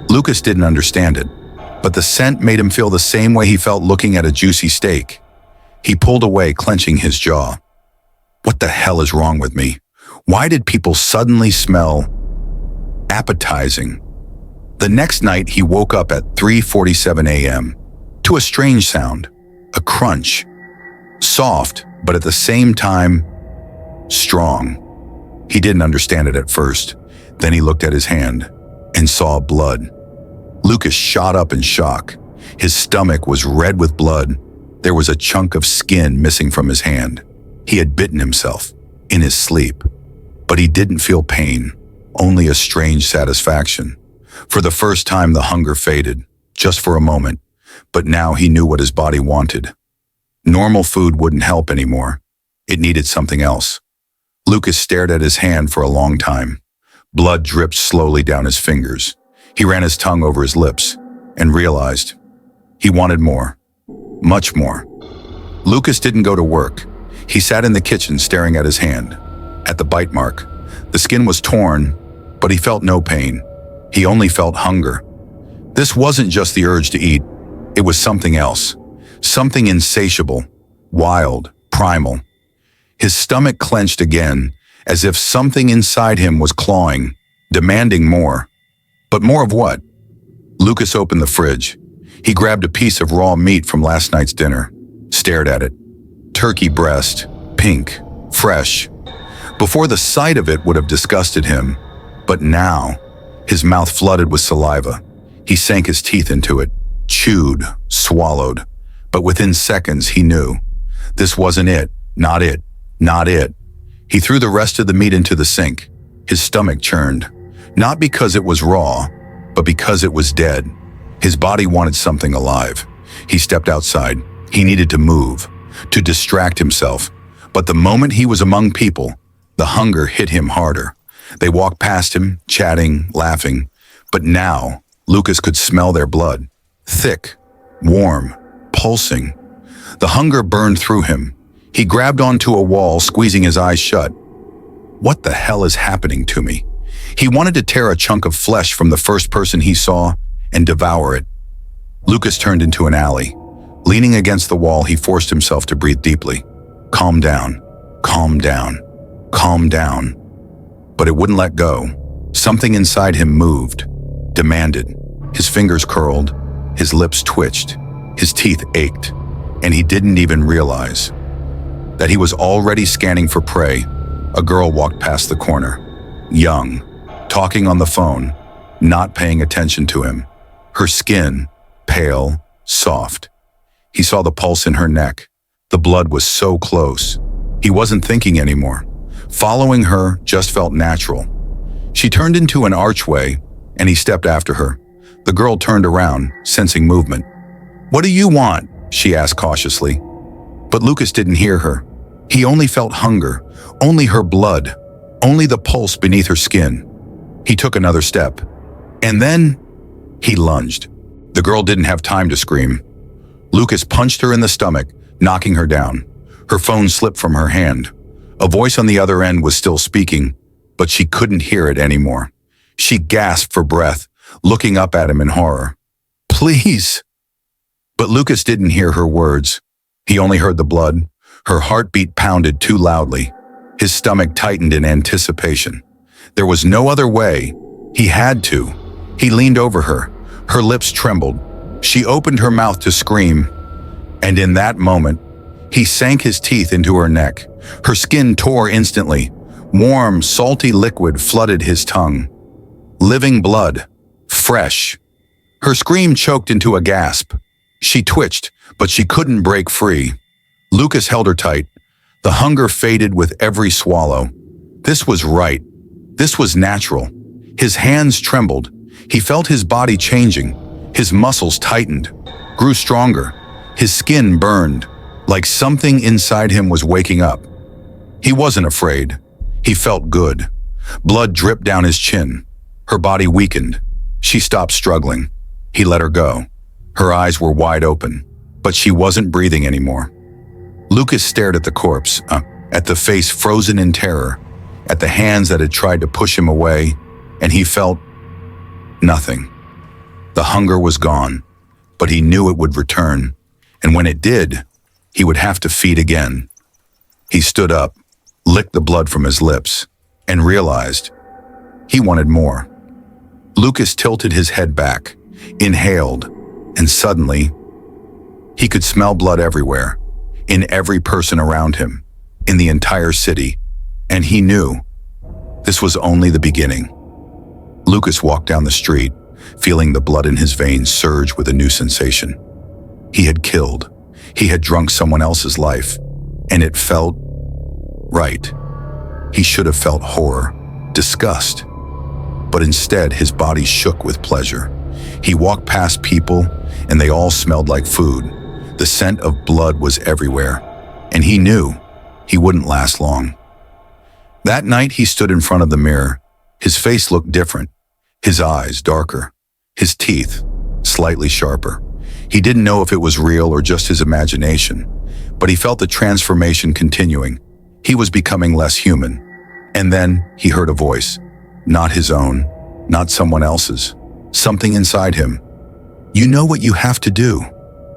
[SPEAKER 1] Lucas didn't understand it, but the scent made him feel the same way he felt looking at a juicy steak. He pulled away, clenching his jaw. What the hell is wrong with me? Why did people suddenly smell appetizing? The next night, he woke up at 3:47 a.m. to a strange sound, a crunch. Soft, but at the same time, strong. He didn't understand it at first. Then he looked at his hand and saw blood. Lucas shot up in shock. His stomach was red with blood. There was a chunk of skin missing from his hand. He had bitten himself in his sleep. But he didn't feel pain, only a strange satisfaction. For the first time, the hunger faded, just for a moment. But now he knew what his body wanted. Normal food wouldn't help anymore. It needed something else. Lucas stared at his hand for a long time. Blood dripped slowly down his fingers. He ran his tongue over his lips and realized he wanted more, much more. Lucas didn't go to work. He sat in the kitchen staring at his hand, at the bite mark. The skin was torn, but he felt no pain. He only felt hunger. This wasn't just the urge to eat. It was something else, something insatiable, wild, primal. His stomach clenched again, as if something inside him was clawing, demanding more. But more of what? Lucas opened the fridge. He grabbed a piece of raw meat from last night's dinner, stared at it. Turkey breast, pink, fresh. Before, the sight of it would have disgusted him, but now, his mouth flooded with saliva. He sank his teeth into it, chewed, swallowed. But within seconds, he knew. This wasn't it, not it, not it. He threw the rest of the meat into the sink. His stomach churned, not because it was raw, but because it was dead. His body wanted something alive. He stepped outside. He needed to move, to distract himself. But the moment he was among people, the hunger hit him harder. They walked past him, chatting, laughing. But now, Lucas could smell their blood. Thick, warm, pulsing. The hunger burned through him. He grabbed onto a wall, squeezing his eyes shut. What the hell is happening to me? He wanted to tear a chunk of flesh from the first person he saw and devour it. Lucas turned into an alley. Leaning against the wall, he forced himself to breathe deeply. Calm down, calm down, calm down. But it wouldn't let go. Something inside him moved, demanded. His fingers curled, his lips twitched, his teeth ached, and he didn't even realize that he was already scanning for prey. A girl walked past the corner, young, talking on the phone, not paying attention to him. Her skin, pale, soft. He saw the pulse in her neck. The blood was so close. He wasn't thinking anymore. Following her just felt natural. She turned into an archway, and he stepped after her. The girl turned around, sensing movement. "What do you want?" she asked cautiously. But Lucas didn't hear her. He only felt hunger, only her blood, only the pulse beneath her skin. He took another step, and then he lunged. The girl didn't have time to scream. Lucas punched her in the stomach, knocking her down. Her phone slipped from her hand. A voice on the other end was still speaking, but she couldn't hear it anymore. She gasped for breath, looking up at him in horror. "Please!" But Lucas didn't hear her words. He only heard the blood. Her heartbeat pounded too loudly. His stomach tightened in anticipation. There was no other way. He had to. He leaned over her. Her lips trembled. She opened her mouth to scream. And in that moment, he sank his teeth into her neck. Her skin tore instantly. Warm, salty liquid flooded his tongue. Living blood. Fresh. Her scream choked into a gasp. She twitched, but she couldn't break free. Lucas held her tight. The hunger faded with every swallow. This was right. This was natural. His hands trembled. He felt his body changing. His muscles tightened, grew stronger. His skin burned, like something inside him was waking up. He wasn't afraid. He felt good. Blood dripped down his chin. Her body weakened. She stopped struggling. He let her go. Her eyes were wide open, but she wasn't breathing anymore. Lucas stared at the corpse, at the face frozen in terror, at the hands that had tried to push him away, and he felt nothing. The hunger was gone, but he knew it would return, and when it did, he would have to feed again. He stood up, licked the blood from his lips, and realized he wanted more. Lucas tilted his head back, inhaled, and suddenly, He could smell blood everywhere, in every person around him, in the entire city, and he knew this was only the beginning. Lucas walked down the street, feeling the blood in his veins surge with a new sensation. He had killed. He had drunk someone else's life, and it felt right. He should have felt horror, disgust, but instead his body shook with pleasure. He walked past people, and they all smelled like food. The scent of blood was everywhere, and he knew he wouldn't last long. That night he stood in front of the mirror. His face looked different, his eyes darker, his teeth slightly sharper. He didn't know if it was real or just his imagination, but he felt the transformation continuing. He was becoming less human. And then he heard a voice, not his own, not someone else's, something inside him. You know what you have to do.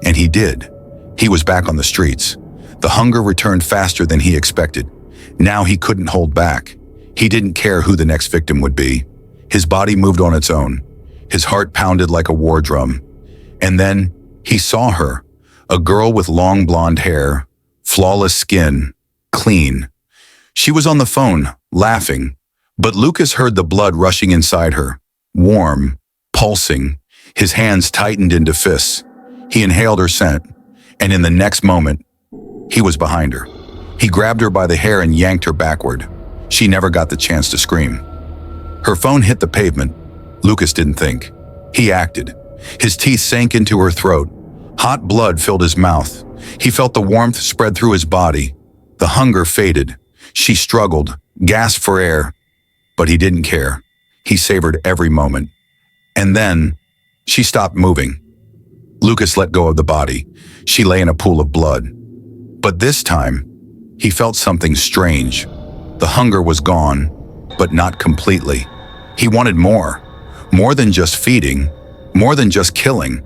[SPEAKER 1] And he did. He was back on the streets. The hunger returned faster than he expected. Now he couldn't hold back. He didn't care who the next victim would be. His body moved on its own. His heart pounded like a war drum. And then he saw her, a girl with long blonde hair, flawless skin, clean. She was on the phone, laughing, but Lucas heard the blood rushing inside her, warm, pulsing. His hands tightened into fists. He inhaled her scent, and in the next moment, he was behind her. He grabbed her by the hair and yanked her backward. She never got the chance to scream. Her phone hit the pavement. Lucas didn't think. He acted. His teeth sank into her throat. Hot blood filled his mouth. He felt the warmth spread through his body. The hunger faded. She struggled, gasped for air, but he didn't care. He savored every moment. And then, she stopped moving. Lucas let go of the body. She lay in a pool of blood. But this time, he felt something strange. The hunger was gone, but not completely. He wanted more than just feeding, more than just killing.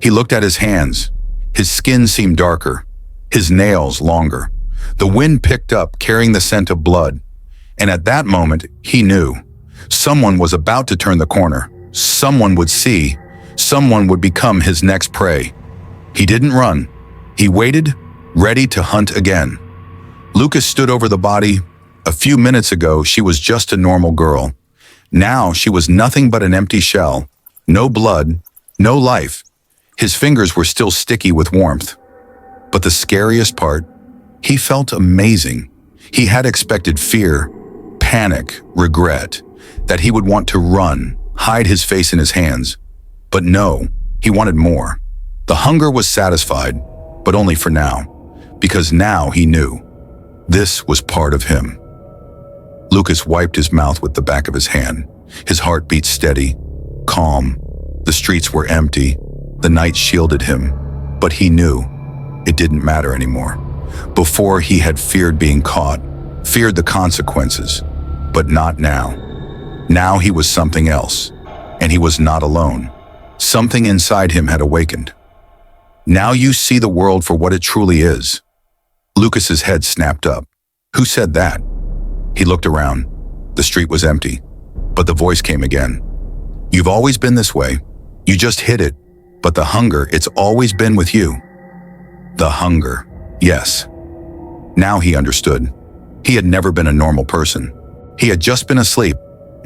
[SPEAKER 1] He looked at his hands. His skin seemed darker, his nails longer. The wind picked up, carrying the scent of blood. And at that moment, he knew. Someone was about to turn the corner. Someone would see. Someone would become his next prey. He didn't run. He waited, ready to hunt again. Lucas stood over the body. A few minutes ago, she was just a normal girl. Now she was nothing but an empty shell. No blood, no life. His fingers were still sticky with warmth. But the scariest part, he felt amazing. He had expected fear, panic, regret, that he would want to run, hide his face in his hands. But no, he wanted more. The hunger was satisfied, but only for now, because now he knew. This was part of him. Lucas wiped his mouth with the back of his hand. His heart beat steady, calm. The streets were empty. The night shielded him, but he knew it didn't matter anymore. Before, he had feared being caught, feared the consequences, but not now. Now he was something else, and he was not alone. Something inside him had awakened. Now you see the world for what it truly is. Lucas's head snapped up. Who said that? He looked around. The street was empty, but the voice came again. You've always been this way. You just hid it, but the hunger, it's always been with you. The hunger, yes. Now he understood. He had never been a normal person. He had just been asleep,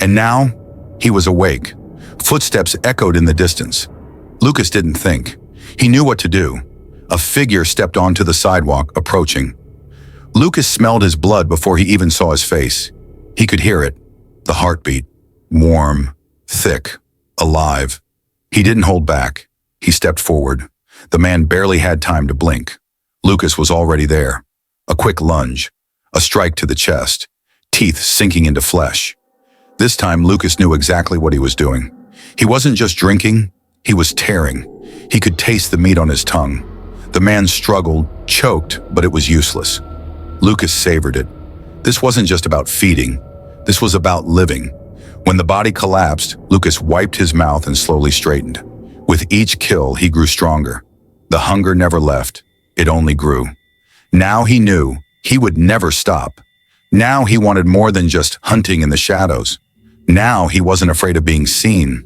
[SPEAKER 1] and now he was awake. Footsteps echoed in the distance. Lucas didn't think. He knew what to do. A figure stepped onto the sidewalk, approaching. Lucas smelled his blood before he even saw his face. He could hear it, the heartbeat, warm, thick, alive. He didn't hold back. He stepped forward. The man barely had time to blink. Lucas was already there. A quick lunge, a strike to the chest, teeth sinking into flesh. This time, Lucas knew exactly what he was doing. He wasn't just drinking, he was tearing. He could taste the meat on his tongue. The man struggled, choked, but it was useless. Lucas savored it. This wasn't just about feeding. This was about living. When the body collapsed, Lucas wiped his mouth and slowly straightened. With each kill, he grew stronger. The hunger never left. It only grew. Now he knew he would never stop. Now he wanted more than just hunting in the shadows. Now he wasn't afraid of being seen.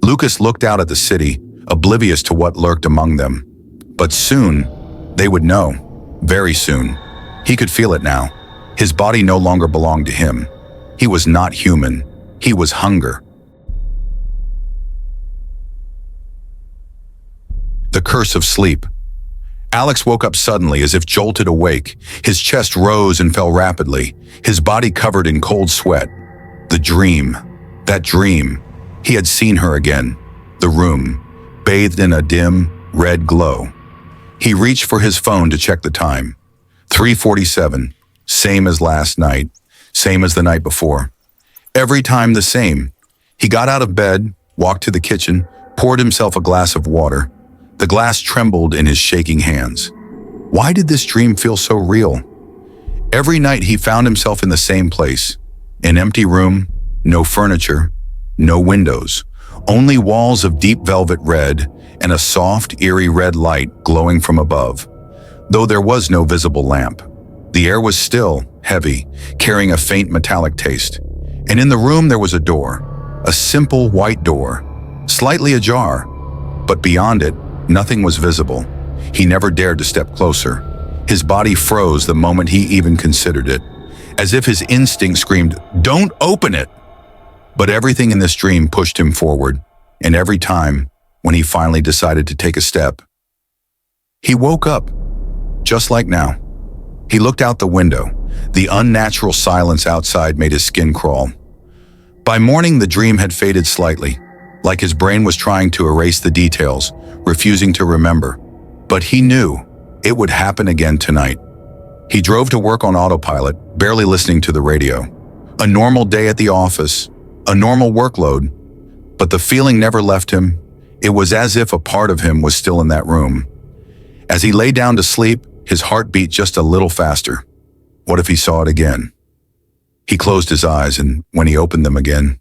[SPEAKER 1] Lucas looked out at the city, oblivious to what lurked among them. But soon, they would know. Very soon. He could feel it now. His body no longer belonged to him. He was not human. He was hunger. The curse of sleep. Alex woke up suddenly as if jolted awake. His chest rose and fell rapidly, his body covered in cold sweat. The dream. That dream. He had seen her again. The room, bathed in a dim, red glow. He reached for his phone to check the time. 3:47, same as last night, same as the night before. Every time the same. He got out of bed, walked to the kitchen, poured himself a glass of water. The glass trembled in his shaking hands. Why did this dream feel so real? Every night he found himself in the same place. An empty room, no furniture, no windows, only walls of deep velvet red and a soft, eerie red light glowing from above. Though there was no visible lamp, the air was still, heavy, carrying a faint metallic taste. And in the room there was a door, a simple white door, slightly ajar, but beyond it, nothing was visible. He never dared to step closer. His body froze the moment he even considered it, as if his instinct screamed, "Don't open it!" But everything in this dream pushed him forward, and every time, when he finally decided to take a step, he woke up, just like now. He looked out the window. The unnatural silence outside made his skin crawl. By morning, the dream had faded slightly, like his brain was trying to erase the details, refusing to remember. But he knew it would happen again tonight. He drove to work on autopilot, barely listening to the radio. A normal day at the office, a normal workload, but the feeling never left him. It was as if a part of him was still in that room. As he lay down to sleep, his heart beat just a little faster. What if he saw it again? He closed his eyes, and when he opened them again,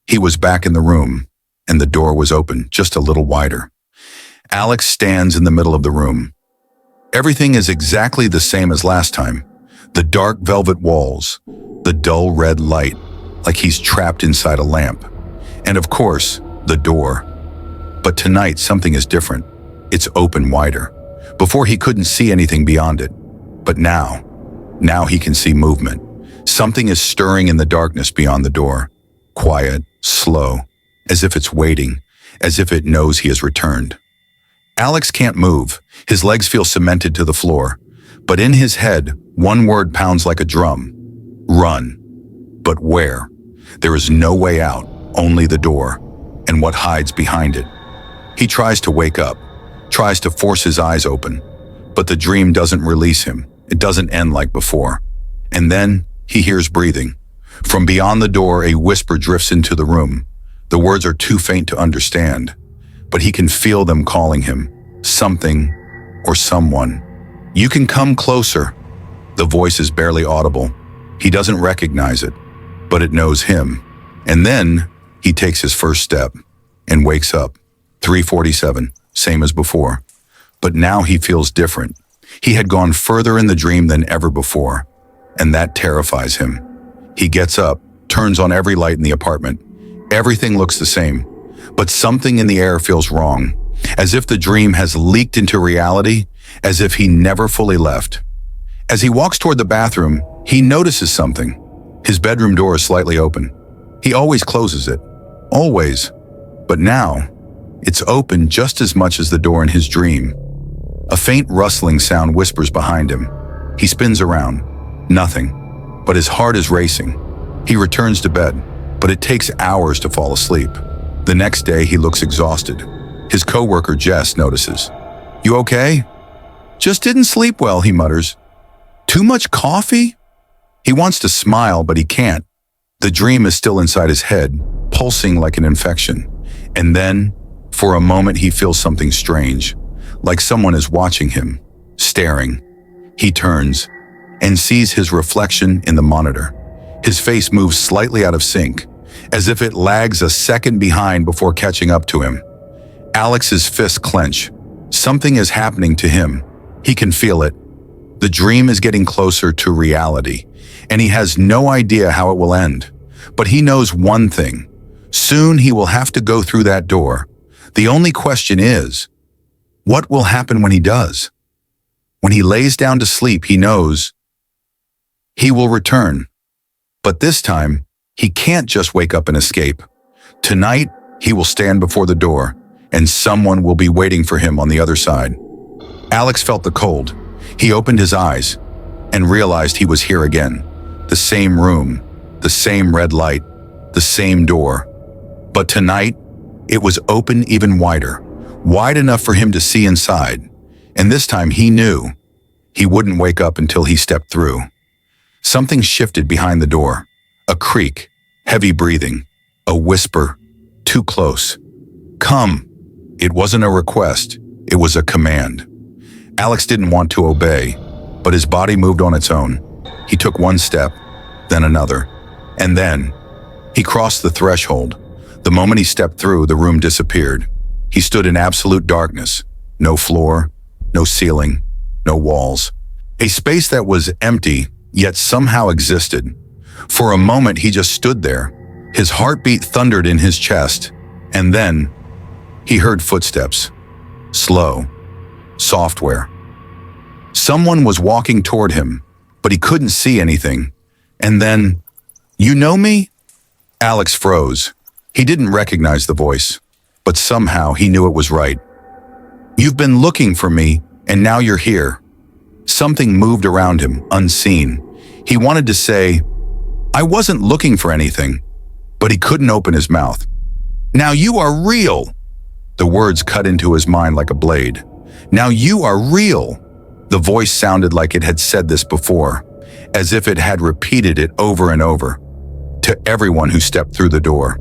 [SPEAKER 1] he was back in the room, and the door was open just a little wider. Alex stands in the middle of the room. Everything is exactly the same as last time. The dark velvet walls, the dull red light, like he's trapped inside a lamp. And of course, the door. But tonight, something is different. It's open wider. Before he couldn't see anything beyond it. But now he can see movement. Something is stirring in the darkness beyond the door. Quiet, slow, as if it's waiting, as if it knows he has returned. Alex can't move. His legs feel cemented to the floor. But in his head, one word pounds like a drum. Run. But where? There is no way out, only the door, and what hides behind it. He tries to wake up, tries to force his eyes open, but the dream doesn't release him. It doesn't end like before. And then he hears breathing. From beyond the door, a whisper drifts into the room. The words are too faint to understand, but he can feel them calling him. Something or someone. You can come closer. The voice is barely audible. He doesn't recognize it, but it knows him. And then he takes his first step and wakes up. 3:47, same as before. But now he feels different. He had gone further in the dream than ever before, and that terrifies him. He gets up, turns on every light in the apartment. Everything looks the same, but something in the air feels wrong, as if the dream has leaked into reality, as if he never fully left. As he walks toward the bathroom, he notices something. His bedroom door is slightly open. He always closes it. Always. But now, it's open just as much as the door in his dream. A faint rustling sound whispers behind him. He spins around. Nothing. But his heart is racing. He returns to bed, but it takes hours to fall asleep. The next day, he looks exhausted. His coworker, Jess, notices. "You okay?" "Just didn't sleep well," he mutters. "Too much coffee?" He wants to smile, but he can't. The dream is still inside his head, pulsing like an infection. And then, for a moment, he feels something strange, like someone is watching him, staring. He turns and sees his reflection in the monitor. His face moves slightly out of sync, as if it lags a second behind before catching up to him. Alex's fists clench. Something is happening to him. He can feel it. The dream is getting closer to reality, and he has no idea how it will end. But he knows one thing. Soon he will have to go through that door. The only question is, What will happen when he does? When he lays down to sleep, he knows he will return. But this time, he can't just wake up and escape. Tonight, he will stand before the door, and someone will be waiting for him on the other side. Alex felt the cold. He opened his eyes and realized he was here again. The same room, the same red light, the same door. But tonight, it was open even wider, wide enough for him to see inside. And this time he knew he wouldn't wake up until he stepped through. Something shifted behind the door. A creak, heavy breathing, a whisper, too close. Come. It wasn't a request, it was a command. Alex didn't want to obey, but his body moved on its own. He took one step, then another, and then he crossed the threshold. The moment he stepped through, the room disappeared. He stood in absolute darkness. No floor, no ceiling, no walls. A space that was empty, yet somehow existed. For a moment, he just stood there. His heartbeat thundered in his chest, and then he heard footsteps. Slow. Software. Someone was walking toward him, but he couldn't see anything. And then, "You know me?" Alex froze. He didn't recognize the voice, but somehow he knew it was right. "You've been looking for me, and now you're here." Something moved around him, unseen. He wanted to say, "I wasn't looking for anything," but he couldn't open his mouth. "Now you are real!" The words cut into his mind like a blade. "Now you are real!" The voice sounded like it had said this before, as if it had repeated it over and over, to everyone who stepped through the door.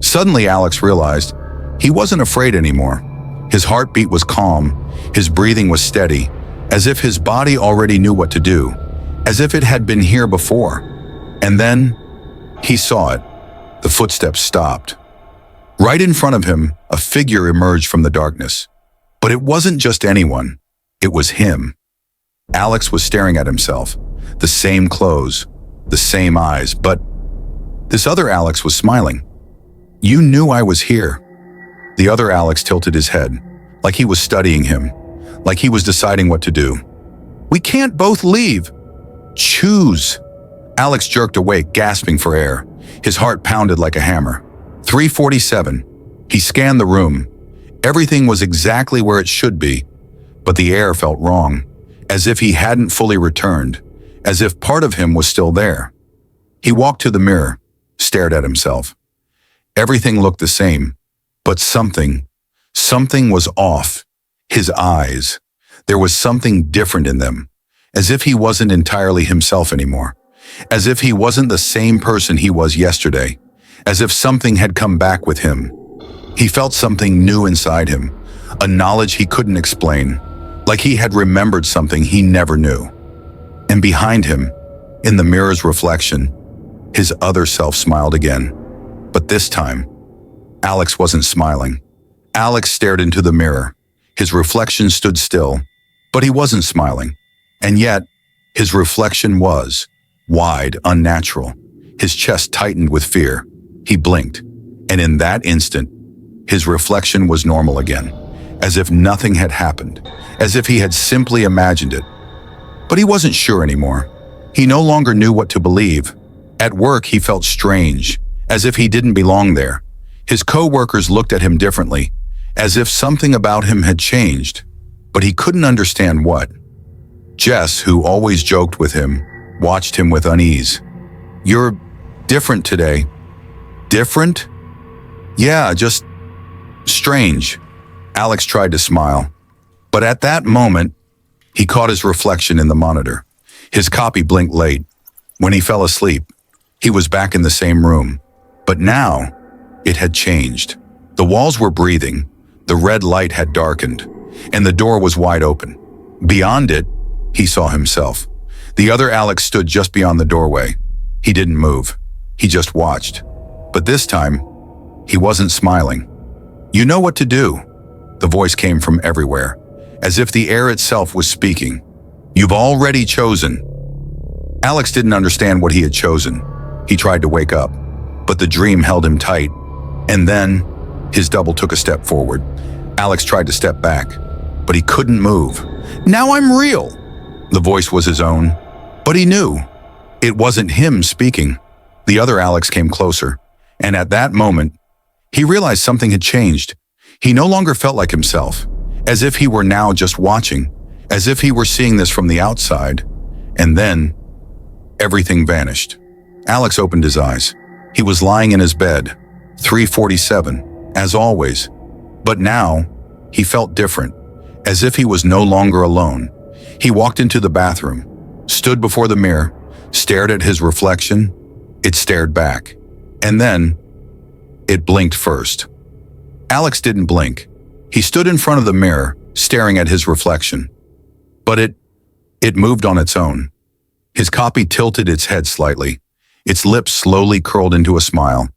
[SPEAKER 1] Suddenly, Alex realized he wasn't afraid anymore. His heartbeat was calm, his breathing was steady, as if his body already knew what to do, as if it had been here before. And then, he saw it. The footsteps stopped. Right in front of him, a figure emerged from the darkness. But it wasn't just anyone. It was him. Alex was staring at himself. The same clothes, the same eyes, but this other Alex was smiling. "You knew I was here." The other Alex tilted his head, like he was studying him, like he was deciding what to do. "We can't both leave." "Choose." Alex jerked awake, gasping for air. His heart pounded like a hammer. 3:47. He scanned the room. Everything was exactly where it should be, but the air felt wrong, as if he hadn't fully returned, as if part of him was still there. He walked to the mirror, stared at himself. Everything looked the same, but something was off. His eyes. There was something different in them, as if he wasn't entirely himself anymore, as if he wasn't the same person he was yesterday, as if something had come back with him. He felt something new inside him, a knowledge he couldn't explain, like he had remembered something he never knew. And behind him, in the mirror's reflection, his other self smiled again. But this time, Alex wasn't smiling. Alex stared into the mirror. His reflection stood still, but he wasn't smiling. And yet, his reflection was wide, unnatural. His chest tightened with fear. He blinked, and in that instant, his reflection was normal again, as if nothing had happened, as if he had simply imagined it. But he wasn't sure anymore. He no longer knew what to believe. At work, he felt strange, as if he didn't belong there. His co-workers looked at him differently, as if something about him had changed, but he couldn't understand what. Jess, who always joked with him, watched him with unease. "You're different today." "Different?" "Yeah, just strange." Alex tried to smile, but at that moment, he caught his reflection in the monitor. His copy blinked late. When he fell asleep, he was back in the same room, but now it had changed. The walls were breathing, the red light had darkened, and the door was wide open. Beyond it, he saw himself. The other Alex stood just beyond the doorway. He didn't move. He just watched. But this time, he wasn't smiling. "You know what to do." The voice came from everywhere, as if the air itself was speaking. "You've already chosen." Alex didn't understand what he had chosen. He tried to wake up, but the dream held him tight. And then, his double took a step forward. Alex tried to step back, but he couldn't move. "Now I'm real." The voice was his own, but he knew it wasn't him speaking. The other Alex came closer, and at that moment, he realized something had changed. He no longer felt like himself, as if he were now just watching, as if he were seeing this from the outside. And then, everything vanished. Alex opened his eyes. He was lying in his bed, 3:47, as always. But now, he felt different, as if he was no longer alone. He walked into the bathroom, stood before the mirror, stared at his reflection. It stared back. And then, it blinked first. Alex didn't blink. He stood in front of the mirror, staring at his reflection. But it moved on its own. His copy tilted its head slightly. Its lips slowly curled into a smile,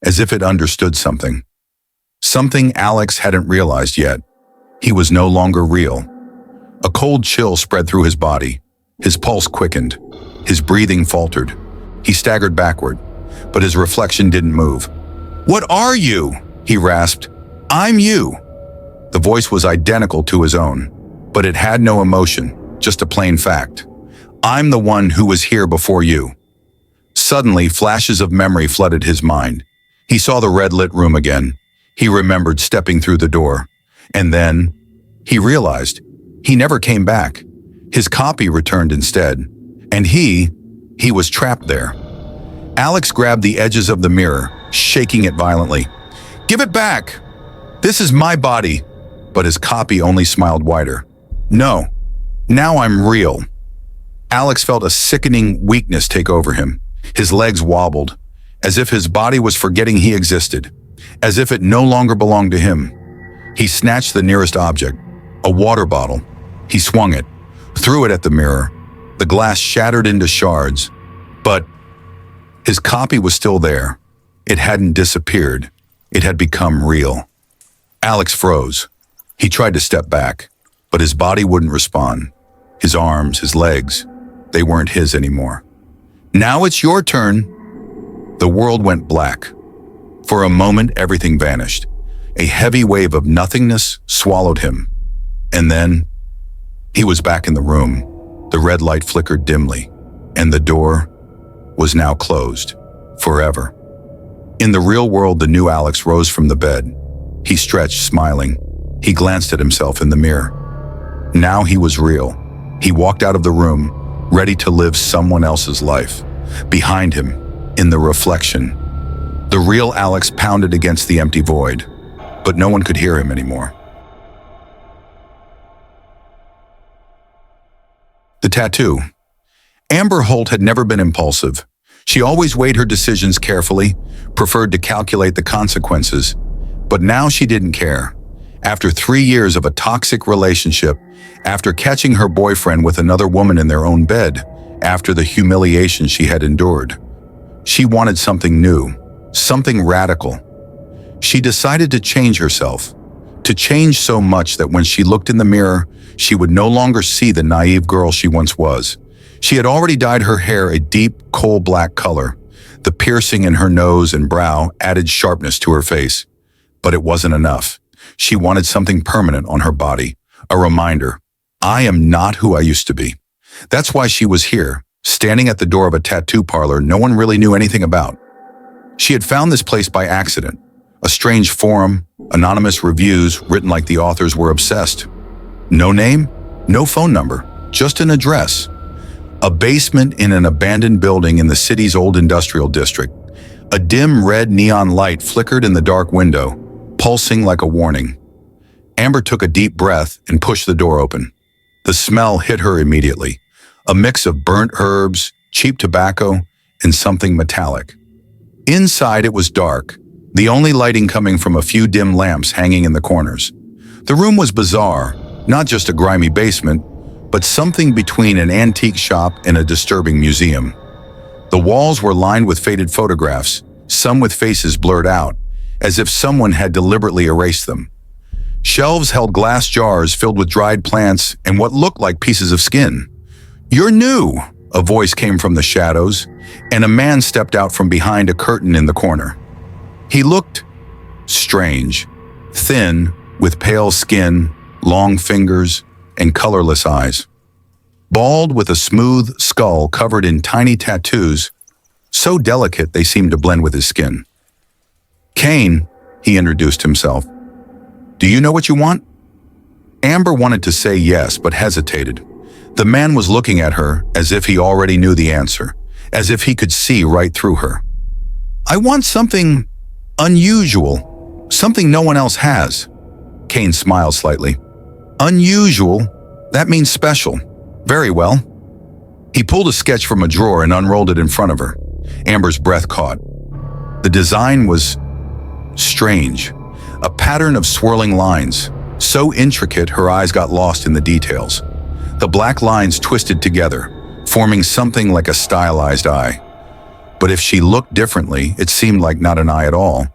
[SPEAKER 1] as if it understood something. Something Alex hadn't realized yet. He was no longer real. A cold chill spread through his body. His pulse quickened. His breathing faltered. He staggered backward, but his reflection didn't move. "What are you?" he rasped. "I'm you." The voice was identical to his own, but it had no emotion, just a plain fact. "I'm the one who was here before you." Suddenly, flashes of memory flooded his mind. He saw the red-lit room again. He remembered stepping through the door. And then, he realized he never came back. His copy returned instead. And he was trapped there. Alex grabbed the edges of the mirror, shaking it violently. "Give it back! This is my body!" But his copy only smiled wider. "No, now I'm real." Alex felt a sickening weakness take over him. His legs wobbled, as if his body was forgetting he existed, as if it no longer belonged to him. He snatched the nearest object, a water bottle. He swung it, threw it at the mirror. The glass shattered into shards, but his copy was still there. It hadn't disappeared. It had become real. Alex froze. He tried to step back, but his body wouldn't respond. His arms, his legs, they weren't his anymore. "Now it's your turn." The world went black. For a moment, everything vanished. A heavy wave of nothingness swallowed him. And then, he was back in the room. The red light flickered dimly, and the door was now closed, forever. In the real world, the new Alex rose from the bed. He stretched, smiling. He glanced at himself in the mirror. Now he was real. He walked out of the room, ready to live someone else's life. Behind him, in the reflection, the real Alex pounded against the empty void, but no one could hear him anymore. The tattoo. Amber Holt had never been impulsive. She always weighed her decisions carefully, preferred to calculate the consequences. But now she didn't care. After 3 years of a toxic relationship, after catching her boyfriend with another woman in their own bed, after the humiliation she had endured, she wanted something new, something radical. She decided to change herself, to change so much that when she looked in the mirror, she would no longer see the naive girl she once was. She had already dyed her hair a deep, coal-black color. The piercing in her nose and brow added sharpness to her face. But it wasn't enough. She wanted something permanent on her body, a reminder, I am not who I used to be. That's why she was here, standing at the door of a tattoo parlor no one really knew anything about. She had found this place by accident, a strange forum, anonymous reviews written like the authors were obsessed. No name, no phone number, just an address. A basement in an abandoned building in the city's old industrial district. A dim red neon light flickered in the dark window, pulsing like a warning. Amber took a deep breath and pushed the door open. The smell hit her immediately, a mix of burnt herbs, cheap tobacco, and something metallic. Inside it was dark, the only lighting coming from a few dim lamps hanging in the corners. The room was bizarre, not just a grimy basement, but something between an antique shop and a disturbing museum. The walls were lined with faded photographs, some with faces blurred out, as if someone had deliberately erased them. Shelves held glass jars filled with dried plants and what looked like pieces of skin. "You're new," a voice came from the shadows, and a man stepped out from behind a curtain in the corner. He looked strange, thin, with pale skin, long fingers, and colorless eyes. Bald with a smooth skull covered in tiny tattoos, so delicate they seemed to blend with his skin. "Kane," he introduced himself. "Do you know what you want?" Amber wanted to say yes, but hesitated. The man was looking at her as if he already knew the answer, as if he could see right through her. "I want something unusual, something no one else has." Kane smiled slightly. "Unusual? That means special. Very well." He pulled a sketch from a drawer and unrolled it in front of her. Amber's breath caught. The design was strange, a pattern of swirling lines, so intricate her eyes got lost in the details. The black lines twisted together, forming something like a stylized eye. But if she looked differently, it seemed like not an eye at all,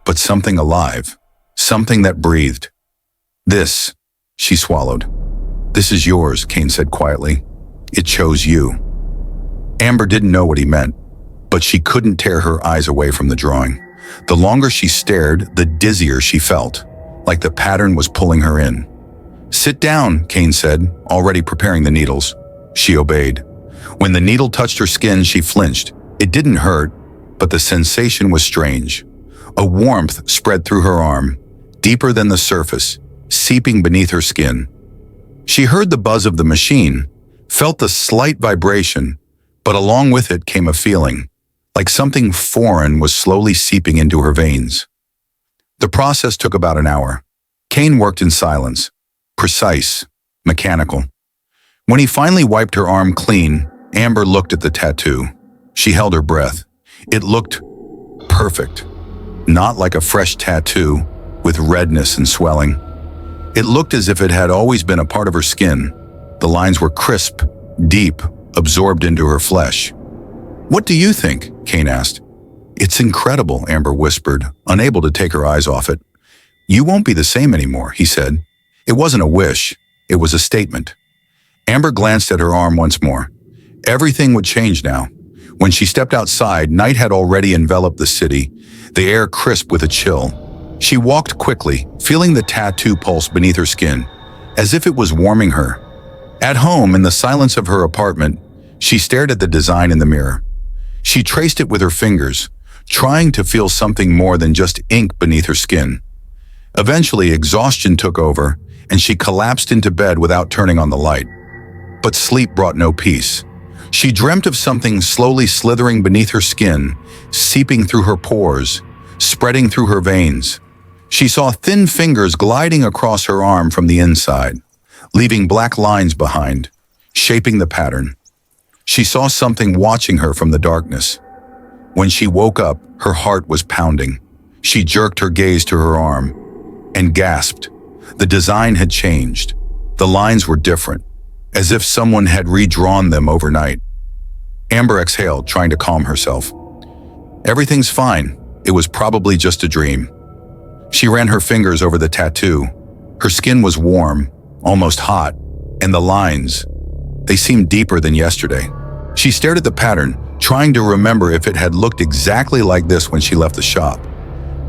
[SPEAKER 1] but something alive, something that breathed. "This," she swallowed. "This is yours," Kane said quietly. "It chose you." Amber didn't know what he meant, but she couldn't tear her eyes away from the drawing. The longer she stared, the dizzier she felt, like the pattern was pulling her in. "Sit down," Kane said, already preparing the needles. She obeyed. When the needle touched her skin, she flinched. It didn't hurt, but the sensation was strange. A warmth spread through her arm, deeper than the surface, seeping beneath her skin. She heard the buzz of the machine, felt the slight vibration, but along with it came a feeling, like something foreign was slowly seeping into her veins. The process took about an hour. Kane worked in silence, precise, mechanical. When he finally wiped her arm clean, Amber looked at the tattoo. She held her breath. It looked perfect, not like a fresh tattoo with redness and swelling. It looked as if it had always been a part of her skin. The lines were crisp, deep, absorbed into her flesh. "What do you think?" Kane asked. "It's incredible," Amber whispered, unable to take her eyes off it. "You won't be the same anymore," he said. It wasn't a wish, it was a statement. Amber glanced at her arm once more. Everything would change now. When she stepped outside, night had already enveloped the city, the air crisp with a chill. She walked quickly, feeling the tattoo pulse beneath her skin, as if it was warming her. At home, in the silence of her apartment, she stared at the design in the mirror. She traced it with her fingers, trying to feel something more than just ink beneath her skin. Eventually, exhaustion took over, and she collapsed into bed without turning on the light. But sleep brought no peace. She dreamt of something slowly slithering beneath her skin, seeping through her pores, spreading through her veins. She saw thin fingers gliding across her arm from the inside, leaving black lines behind, shaping the pattern. She saw something watching her from the darkness. When she woke up, her heart was pounding. She jerked her gaze to her arm and gasped. The design had changed. The lines were different, as if someone had redrawn them overnight. Amber exhaled, trying to calm herself. Everything's fine. It was probably just a dream. She ran her fingers over the tattoo. Her skin was warm, almost hot, and the lines, they seemed deeper than yesterday. She stared at the pattern, trying to remember if it had looked exactly like this when she left the shop.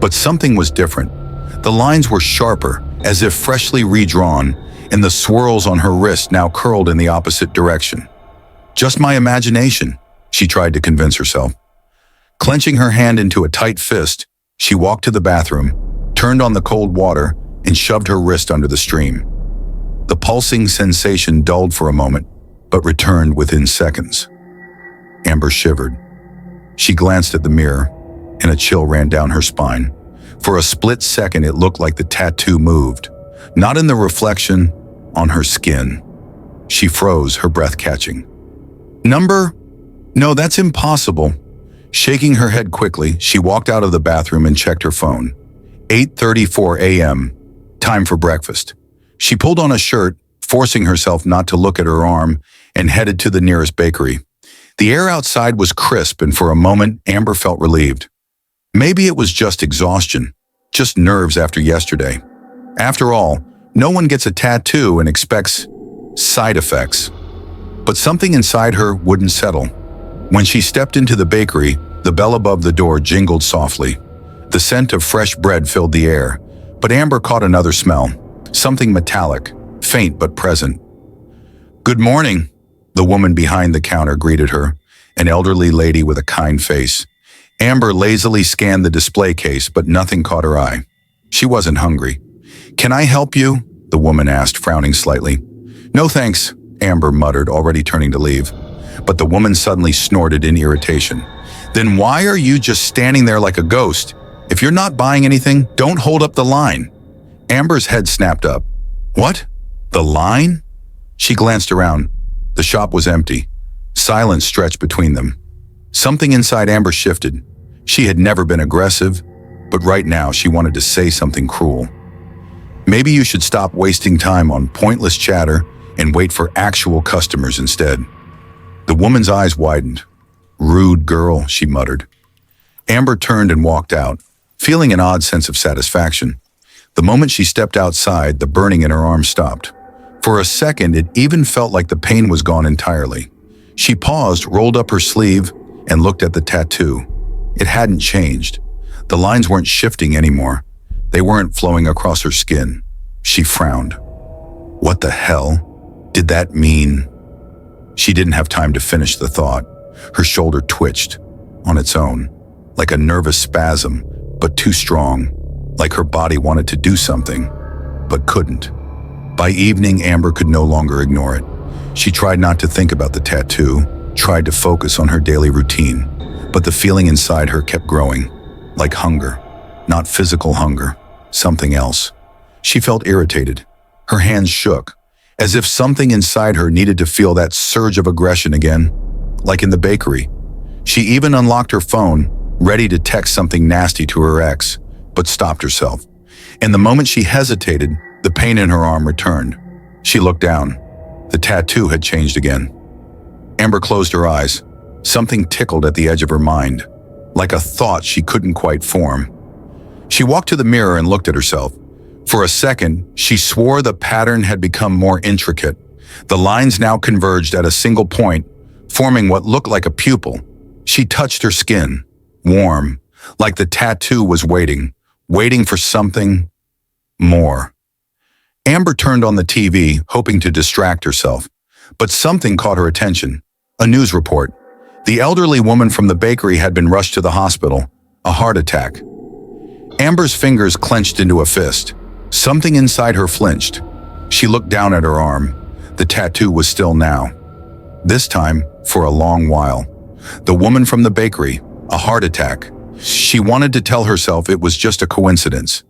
[SPEAKER 1] But something was different. The lines were sharper, as if freshly redrawn, and the swirls on her wrist now curled in the opposite direction. Just my imagination, she tried to convince herself. Clenching her hand into a tight fist, she walked to the bathroom, turned on the cold water, and shoved her wrist under the stream. The pulsing sensation dulled for a moment, but returned within seconds. Amber shivered. She glanced at the mirror, and a chill ran down her spine. For a split second, it looked like the tattoo moved, not in the reflection, on her skin. She froze, her breath catching. "Number? No, that's impossible." Shaking her head quickly, she walked out of the bathroom and checked her phone. 8:34 a.m. Time for breakfast. She pulled on a shirt, forcing herself not to look at her arm, and headed to the nearest bakery. The air outside was crisp, and for a moment, Amber felt relieved. Maybe it was just exhaustion, just nerves after yesterday. After all, no one gets a tattoo and expects side effects. But something inside her wouldn't settle. When she stepped into the bakery, the bell above the door jingled softly. The scent of fresh bread filled the air, but Amber caught another smell, something metallic, faint but present. "Good morning," the woman behind the counter greeted her, an elderly lady with a kind face. Amber lazily scanned the display case, but nothing caught her eye. She wasn't hungry. "Can I help you?" the woman asked, frowning slightly. "No thanks," Amber muttered, already turning to leave. But the woman suddenly snorted in irritation. "Then why are you just standing there like a ghost? If you're not buying anything, don't hold up the line." Amber's head snapped up. "What? The line?" She glanced around. The shop was empty. Silence stretched between them. Something inside Amber shifted. She had never been aggressive, but right now she wanted to say something cruel. "Maybe you should stop wasting time on pointless chatter and wait for actual customers instead." The woman's eyes widened. "Rude girl," she muttered. Amber turned and walked out, feeling an odd sense of satisfaction. The moment she stepped outside, the burning in her arm stopped. For a second, it even felt like the pain was gone entirely. She paused, rolled up her sleeve, and looked at the tattoo. It hadn't changed. The lines weren't shifting anymore. They weren't flowing across her skin. She frowned. What the hell did that mean? She didn't have time to finish the thought. Her shoulder twitched on its own, like a nervous spasm, but too strong, like her body wanted to do something, but couldn't. By evening, Amber could no longer ignore it. She tried not to think about the tattoo, tried to focus on her daily routine, but the feeling inside her kept growing, like hunger. Not physical hunger, something else. She felt irritated. Her hands shook, as if something inside her needed to feel that surge of aggression again, like in the bakery. She even unlocked her phone, ready to text something nasty to her ex, but stopped herself. And the moment she hesitated, the pain in her arm returned. She looked down. The tattoo had changed again. Amber closed her eyes. Something tickled at the edge of her mind, like a thought she couldn't quite form. She walked to the mirror and looked at herself. For a second, she swore the pattern had become more intricate. The lines now converged at a single point, forming what looked like a pupil. She touched her skin, warm, like the tattoo was waiting for something more. Amber turned on the TV, hoping to distract herself, but something caught her attention. A news report. The elderly woman from the bakery had been rushed to the hospital, a heart attack. Amber's fingers clenched into a fist. Something inside her flinched. She looked down at her arm. The tattoo was still now. This time, for a long while. The woman from the bakery, a heart attack. She wanted to tell herself it was just a coincidence.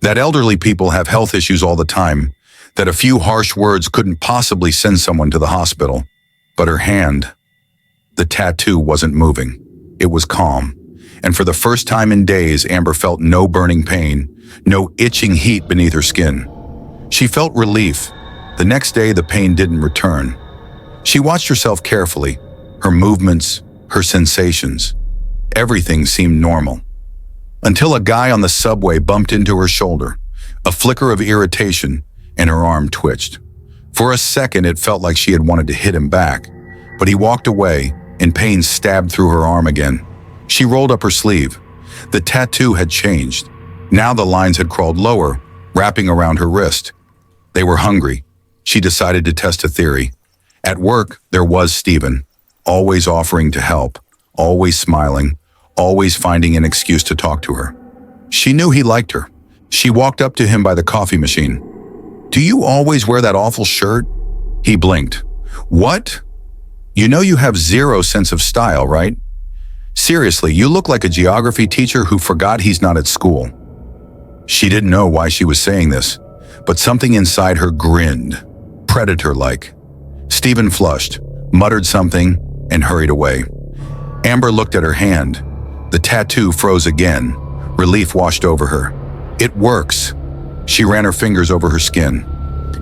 [SPEAKER 1] That elderly people have health issues all the time, that a few harsh words couldn't possibly send someone to the hospital. But her hand, the tattoo wasn't moving. It was calm. And for the first time in days, Amber felt no burning pain, no itching heat beneath her skin. She felt relief. The next day, the pain didn't return. She watched herself carefully, her movements, her sensations. Everything seemed normal. Until a guy on the subway bumped into her shoulder, a flicker of irritation, and her arm twitched. For a second, it felt like she had wanted to hit him back, but he walked away, and pain stabbed through her arm again. She rolled up her sleeve. The tattoo had changed. Now the lines had crawled lower, wrapping around her wrist. They were hungry. She decided to test a theory. At work, there was Stephen, always offering to help, always smiling, always finding an excuse to talk to her. She knew he liked her. She walked up to him by the coffee machine. "Do you always wear that awful shirt?" He blinked. "What? You know you have zero sense of style, right? Seriously, you look like a geography teacher who forgot he's not at school." She didn't know why she was saying this, but something inside her grinned, predator-like. Stephen flushed, muttered something, and hurried away. Amber looked at her hand. The tattoo froze again. Relief washed over her. "It works." She ran her fingers over her skin.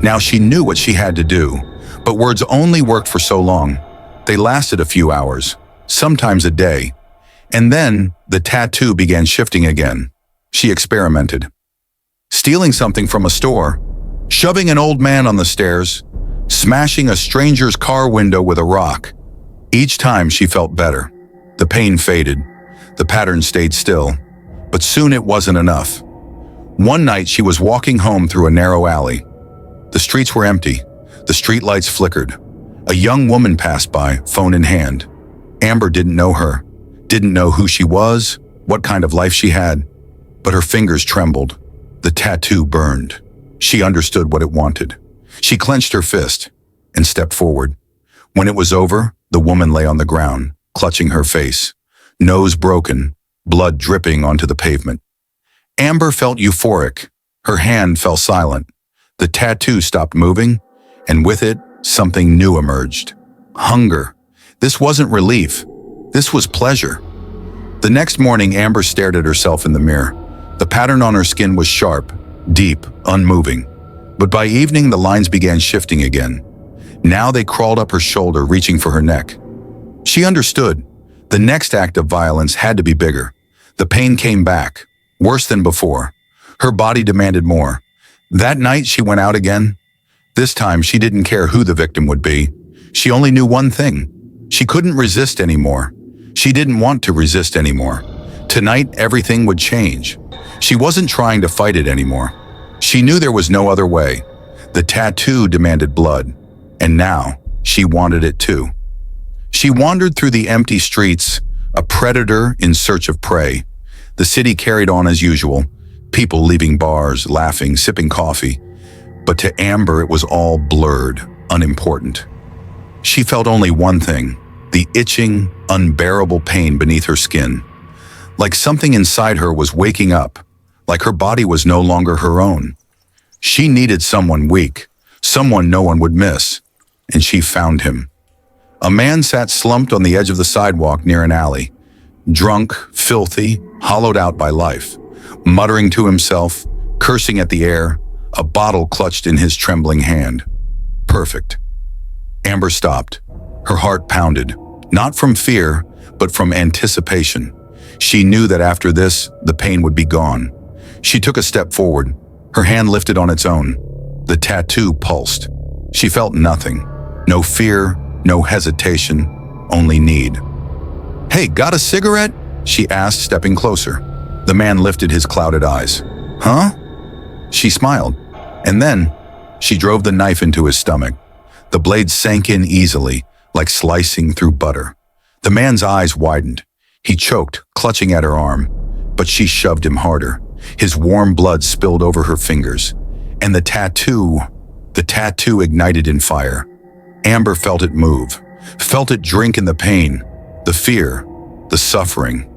[SPEAKER 1] Now she knew what she had to do, but words only worked for so long. They lasted a few hours, sometimes a day. And then the tattoo began shifting again. She experimented. Stealing something from a store, shoving an old man on the stairs, smashing a stranger's car window with a rock. Each time she felt better. The pain faded. The pattern stayed still. But soon it wasn't enough. One night she was walking home through a narrow alley. The streets were empty. The streetlights flickered. A young woman passed by, phone in hand. Amber didn't know her, didn't know who she was, what kind of life she had, but her fingers trembled. The tattoo burned. She understood what it wanted. She clenched her fist and stepped forward. When it was over, the woman lay on the ground, clutching her face, nose broken, blood dripping onto the pavement. Amber felt euphoric. Her hand fell silent. The tattoo stopped moving, and with it, something new emerged. Hunger. This wasn't relief. This was pleasure. The next morning, Amber stared at herself in the mirror. The pattern on her skin was sharp, deep, unmoving. But by evening, the lines began shifting again. Now they crawled up her shoulder, reaching for her neck. She understood. The next act of violence had to be bigger. The pain came back, worse than before. Her body demanded more. That night, she went out again. This time, she didn't care who the victim would be. She only knew one thing. She couldn't resist anymore. She didn't want to resist anymore. Tonight, everything would change. She wasn't trying to fight it anymore. She knew there was no other way. The tattoo demanded blood, and now she wanted it too. She wandered through the empty streets, a predator in search of prey. The city carried on as usual, people leaving bars, laughing, sipping coffee. But to Amber, it was all blurred, unimportant. She felt only one thing, the itching, unbearable pain beneath her skin. Like something inside her was waking up, like her body was no longer her own. She needed someone weak, someone no one would miss, and she found him. A man sat slumped on the edge of the sidewalk near an alley, drunk, filthy, hollowed out by life, muttering to himself, cursing at the air, a bottle clutched in his trembling hand. Perfect. Amber stopped. Her heart pounded, not from fear, but from anticipation. She knew that after this, the pain would be gone. She took a step forward, her hand lifted on its own. The tattoo pulsed. She felt nothing. No fear, no hesitation, only need. "Hey, got a cigarette?" she asked, stepping closer. The man lifted his clouded eyes. "Huh?" She smiled, and then she drove the knife into his stomach. The blade sank in easily, like slicing through butter. The man's eyes widened. He choked, clutching at her arm, but she shoved him harder. His warm blood spilled over her fingers, and the tattoo ignited in fire. Amber felt it move, felt it drink in the pain, the fear, the suffering.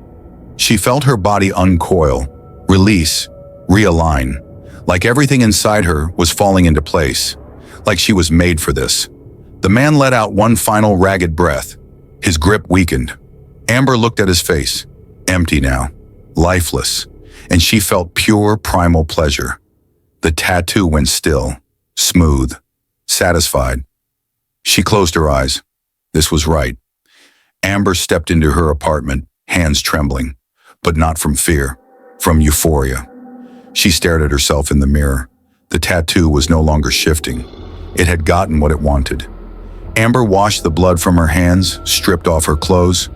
[SPEAKER 1] She felt her body uncoil, release, realign, like everything inside her was falling into place, like she was made for this. The man let out one final ragged breath. His grip weakened. Amber looked at his face, empty now, lifeless, and she felt pure primal pleasure. The tattoo went still, smooth, satisfied. She closed her eyes. This was right. Amber stepped into her apartment, hands trembling, but not from fear, from euphoria. She stared at herself in the mirror. The tattoo was no longer shifting. It had gotten what it wanted. Amber washed the blood from her hands, stripped off her clothes.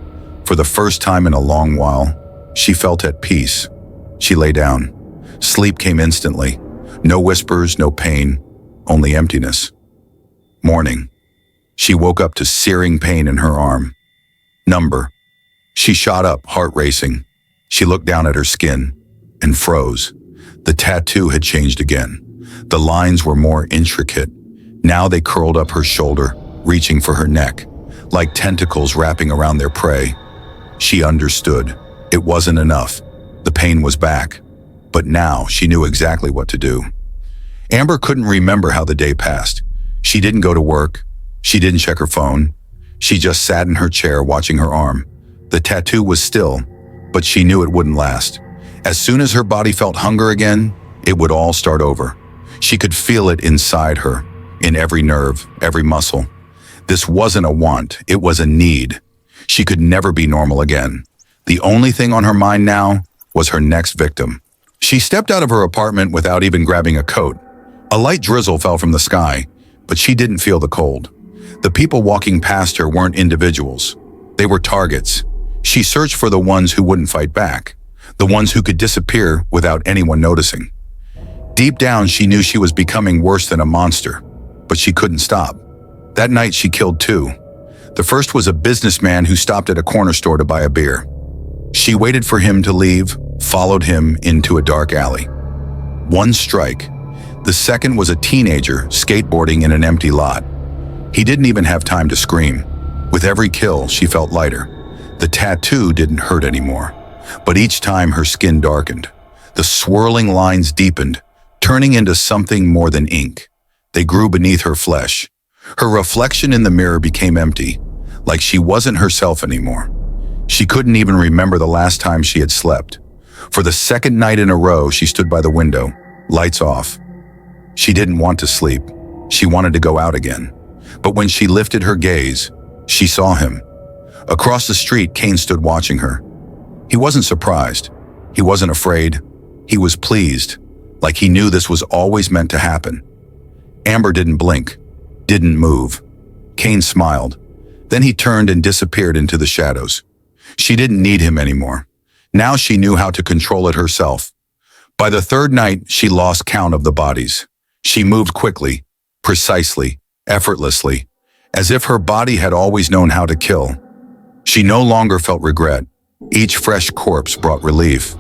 [SPEAKER 1] For the first time in a long while, she felt at peace. She lay down. Sleep came instantly. No whispers, no pain, only emptiness. Morning. She woke up to searing pain in her arm. Number. She shot up, heart racing. She looked down at her skin and froze. The tattoo had changed again. The lines were more intricate. Now they curled up her shoulder, reaching for her neck, like tentacles wrapping around their prey. She understood. It wasn't enough. The pain was back. But now she knew exactly what to do. Amber couldn't remember how the day passed. She didn't go to work. She didn't check her phone. She just sat in her chair watching her arm. The tattoo was still, but she knew it wouldn't last. As soon as her body felt hunger again, it would all start over. She could feel it inside her, in every nerve, every muscle. This wasn't a want, it was a need. She could never be normal again. The only thing on her mind now was her next victim. She stepped out of her apartment without even grabbing a coat. A light drizzle fell from the sky, but she didn't feel the cold. The people walking past her weren't individuals. They were targets. She searched for the ones who wouldn't fight back, the ones who could disappear without anyone noticing. Deep down, she knew she was becoming worse than a monster, but she couldn't stop. That night, she killed two. The first was a businessman who stopped at a corner store to buy a beer. She waited for him to leave, followed him into a dark alley. One strike. The second was a teenager skateboarding in an empty lot. He didn't even have time to scream. With every kill, she felt lighter. The tattoo didn't hurt anymore, but each time her skin darkened. The swirling lines deepened, turning into something more than ink. They grew beneath her flesh. Her reflection in the mirror became empty, like she wasn't herself anymore. She couldn't even remember the last time she had slept. For the second night in a row, she stood by the window, lights off. She didn't want to sleep. She wanted to go out again. But when she lifted her gaze, she saw him. Across the street, Kane stood watching her. He wasn't surprised. He wasn't afraid. He was pleased, like he knew this was always meant to happen. Amber didn't blink, didn't move. Kane smiled. Then he turned and disappeared into the shadows. She didn't need him anymore. Now she knew how to control it herself. By the third night, she lost count of the bodies. She moved quickly, precisely, effortlessly, as if her body had always known how to kill. She no longer felt regret. Each fresh corpse brought relief,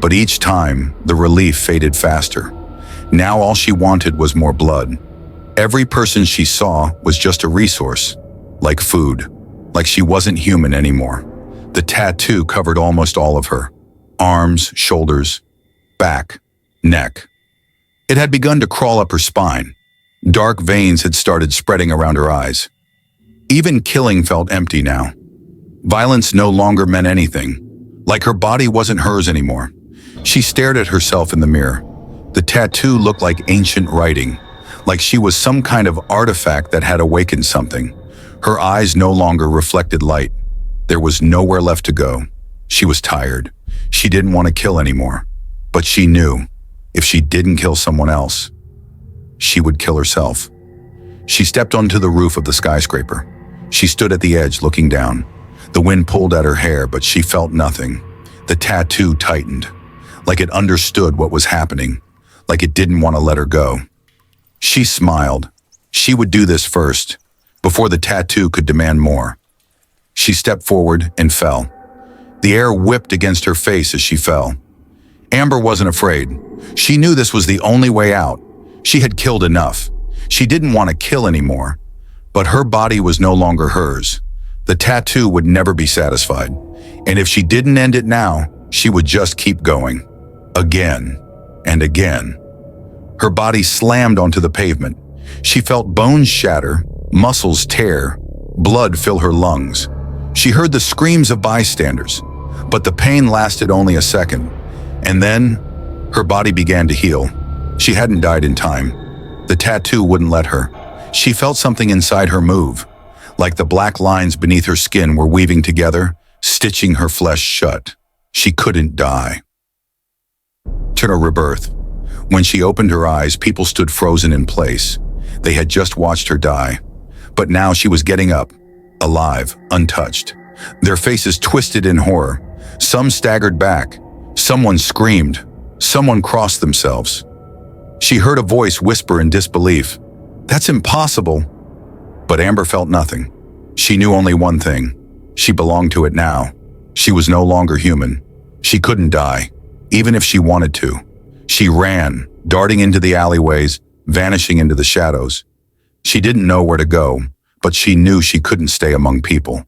[SPEAKER 1] but each time, the relief faded faster. Now all she wanted was more blood. Every person she saw was just a resource, like food, like she wasn't human anymore. The tattoo covered almost all of her: arms, shoulders, back, neck. It had begun to crawl up her spine. Dark veins had started spreading around her eyes. Even killing felt empty now. Violence no longer meant anything, like her body wasn't hers anymore. She stared at herself in the mirror. The tattoo looked like ancient writing, like she was some kind of artifact that had awakened something. Her eyes no longer reflected light. There was nowhere left to go. She was tired. She didn't want to kill anymore. But she knew, if she didn't kill someone else, she would kill herself. She stepped onto the roof of the skyscraper. She stood at the edge, looking down. The wind pulled at her hair, but she felt nothing. The tattoo tightened, like it understood what was happening, like it didn't want to let her go. She smiled. She would do this first, before the tattoo could demand more. She stepped forward and fell. The air whipped against her face as she fell. Amber wasn't afraid. She knew this was the only way out. She had killed enough. She didn't want to kill anymore. But her body was no longer hers. The tattoo would never be satisfied. And if she didn't end it now, she would just keep going. Again and again. Her body slammed onto the pavement. She felt bones shatter, muscles tear, blood fill her lungs. She heard the screams of bystanders, but the pain lasted only a second. And then, her body began to heal. She hadn't died in time. The tattoo wouldn't let her. She felt something inside her move, like the black lines beneath her skin were weaving together, stitching her flesh shut. She couldn't die. To her rebirth. When she opened her eyes, people stood frozen in place. They had just watched her die. But now she was getting up, alive, untouched. Their faces twisted in horror. Some staggered back. Someone screamed. Someone crossed themselves. She heard a voice whisper in disbelief, "That's impossible." But Amber felt nothing. She knew only one thing. She belonged to it now. She was no longer human. She couldn't die, even if she wanted to. She ran, darting into the alleyways, vanishing into the shadows. She didn't know where to go, but she knew she couldn't stay among people.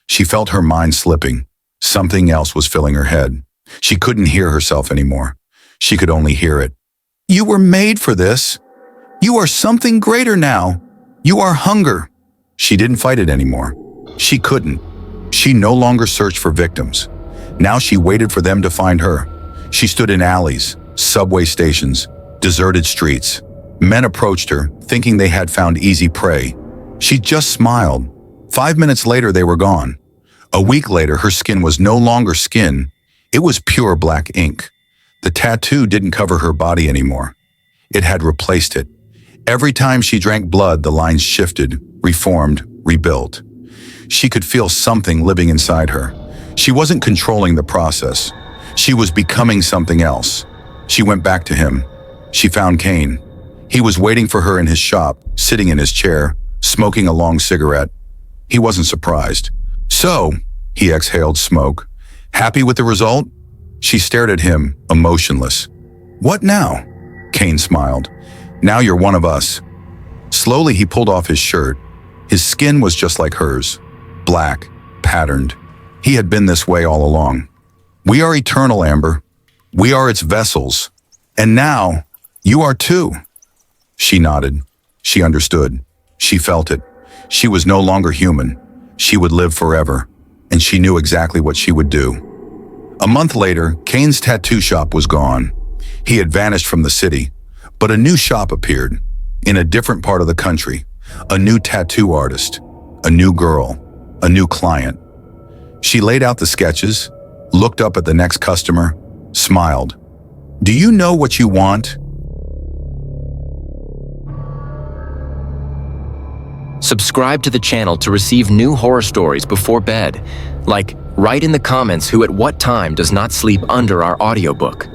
[SPEAKER 1] She felt her mind slipping. Something else was filling her head. She couldn't hear herself anymore. She could only hear it. "You were made for this. You are something greater now. You are hunger." She didn't fight it anymore. She couldn't. She no longer searched for victims. Now she waited for them to find her. She stood in alleys, subway stations, deserted streets. Men approached her, thinking they had found easy prey. She just smiled. 5 minutes later, they were gone. A week later, her skin was no longer skin. It was pure black ink. The tattoo didn't cover her body anymore. It had replaced it. Every time she drank blood, the lines shifted, reformed, rebuilt. She could feel something living inside her. She wasn't controlling the process. She was becoming something else. She went back to him. She found Kane. He was waiting for her in his shop, sitting in his chair, smoking a long cigarette. He wasn't surprised. "So," he exhaled smoke. "Happy with the result?" She stared at him, emotionless. "What now?" Kane smiled. "Now you're one of us." Slowly he pulled off his shirt. His skin was just like hers, black, patterned. He had been this way all along. "We are eternal, Amber. We are its vessels. And now, you are too." She nodded. She understood. She felt it. She was no longer human. She would live forever, and she knew exactly what she would do. A month later, Kane's tattoo shop was gone. He had vanished from the city, but a new shop appeared, in a different part of the country. A new tattoo artist, a new girl, a new client. She laid out the sketches, looked up at the next customer, smiled. "Do you know what you want?"
[SPEAKER 2] Subscribe to the channel to receive new horror stories before bed. Like, write in the comments who at what time does not sleep under our audiobook.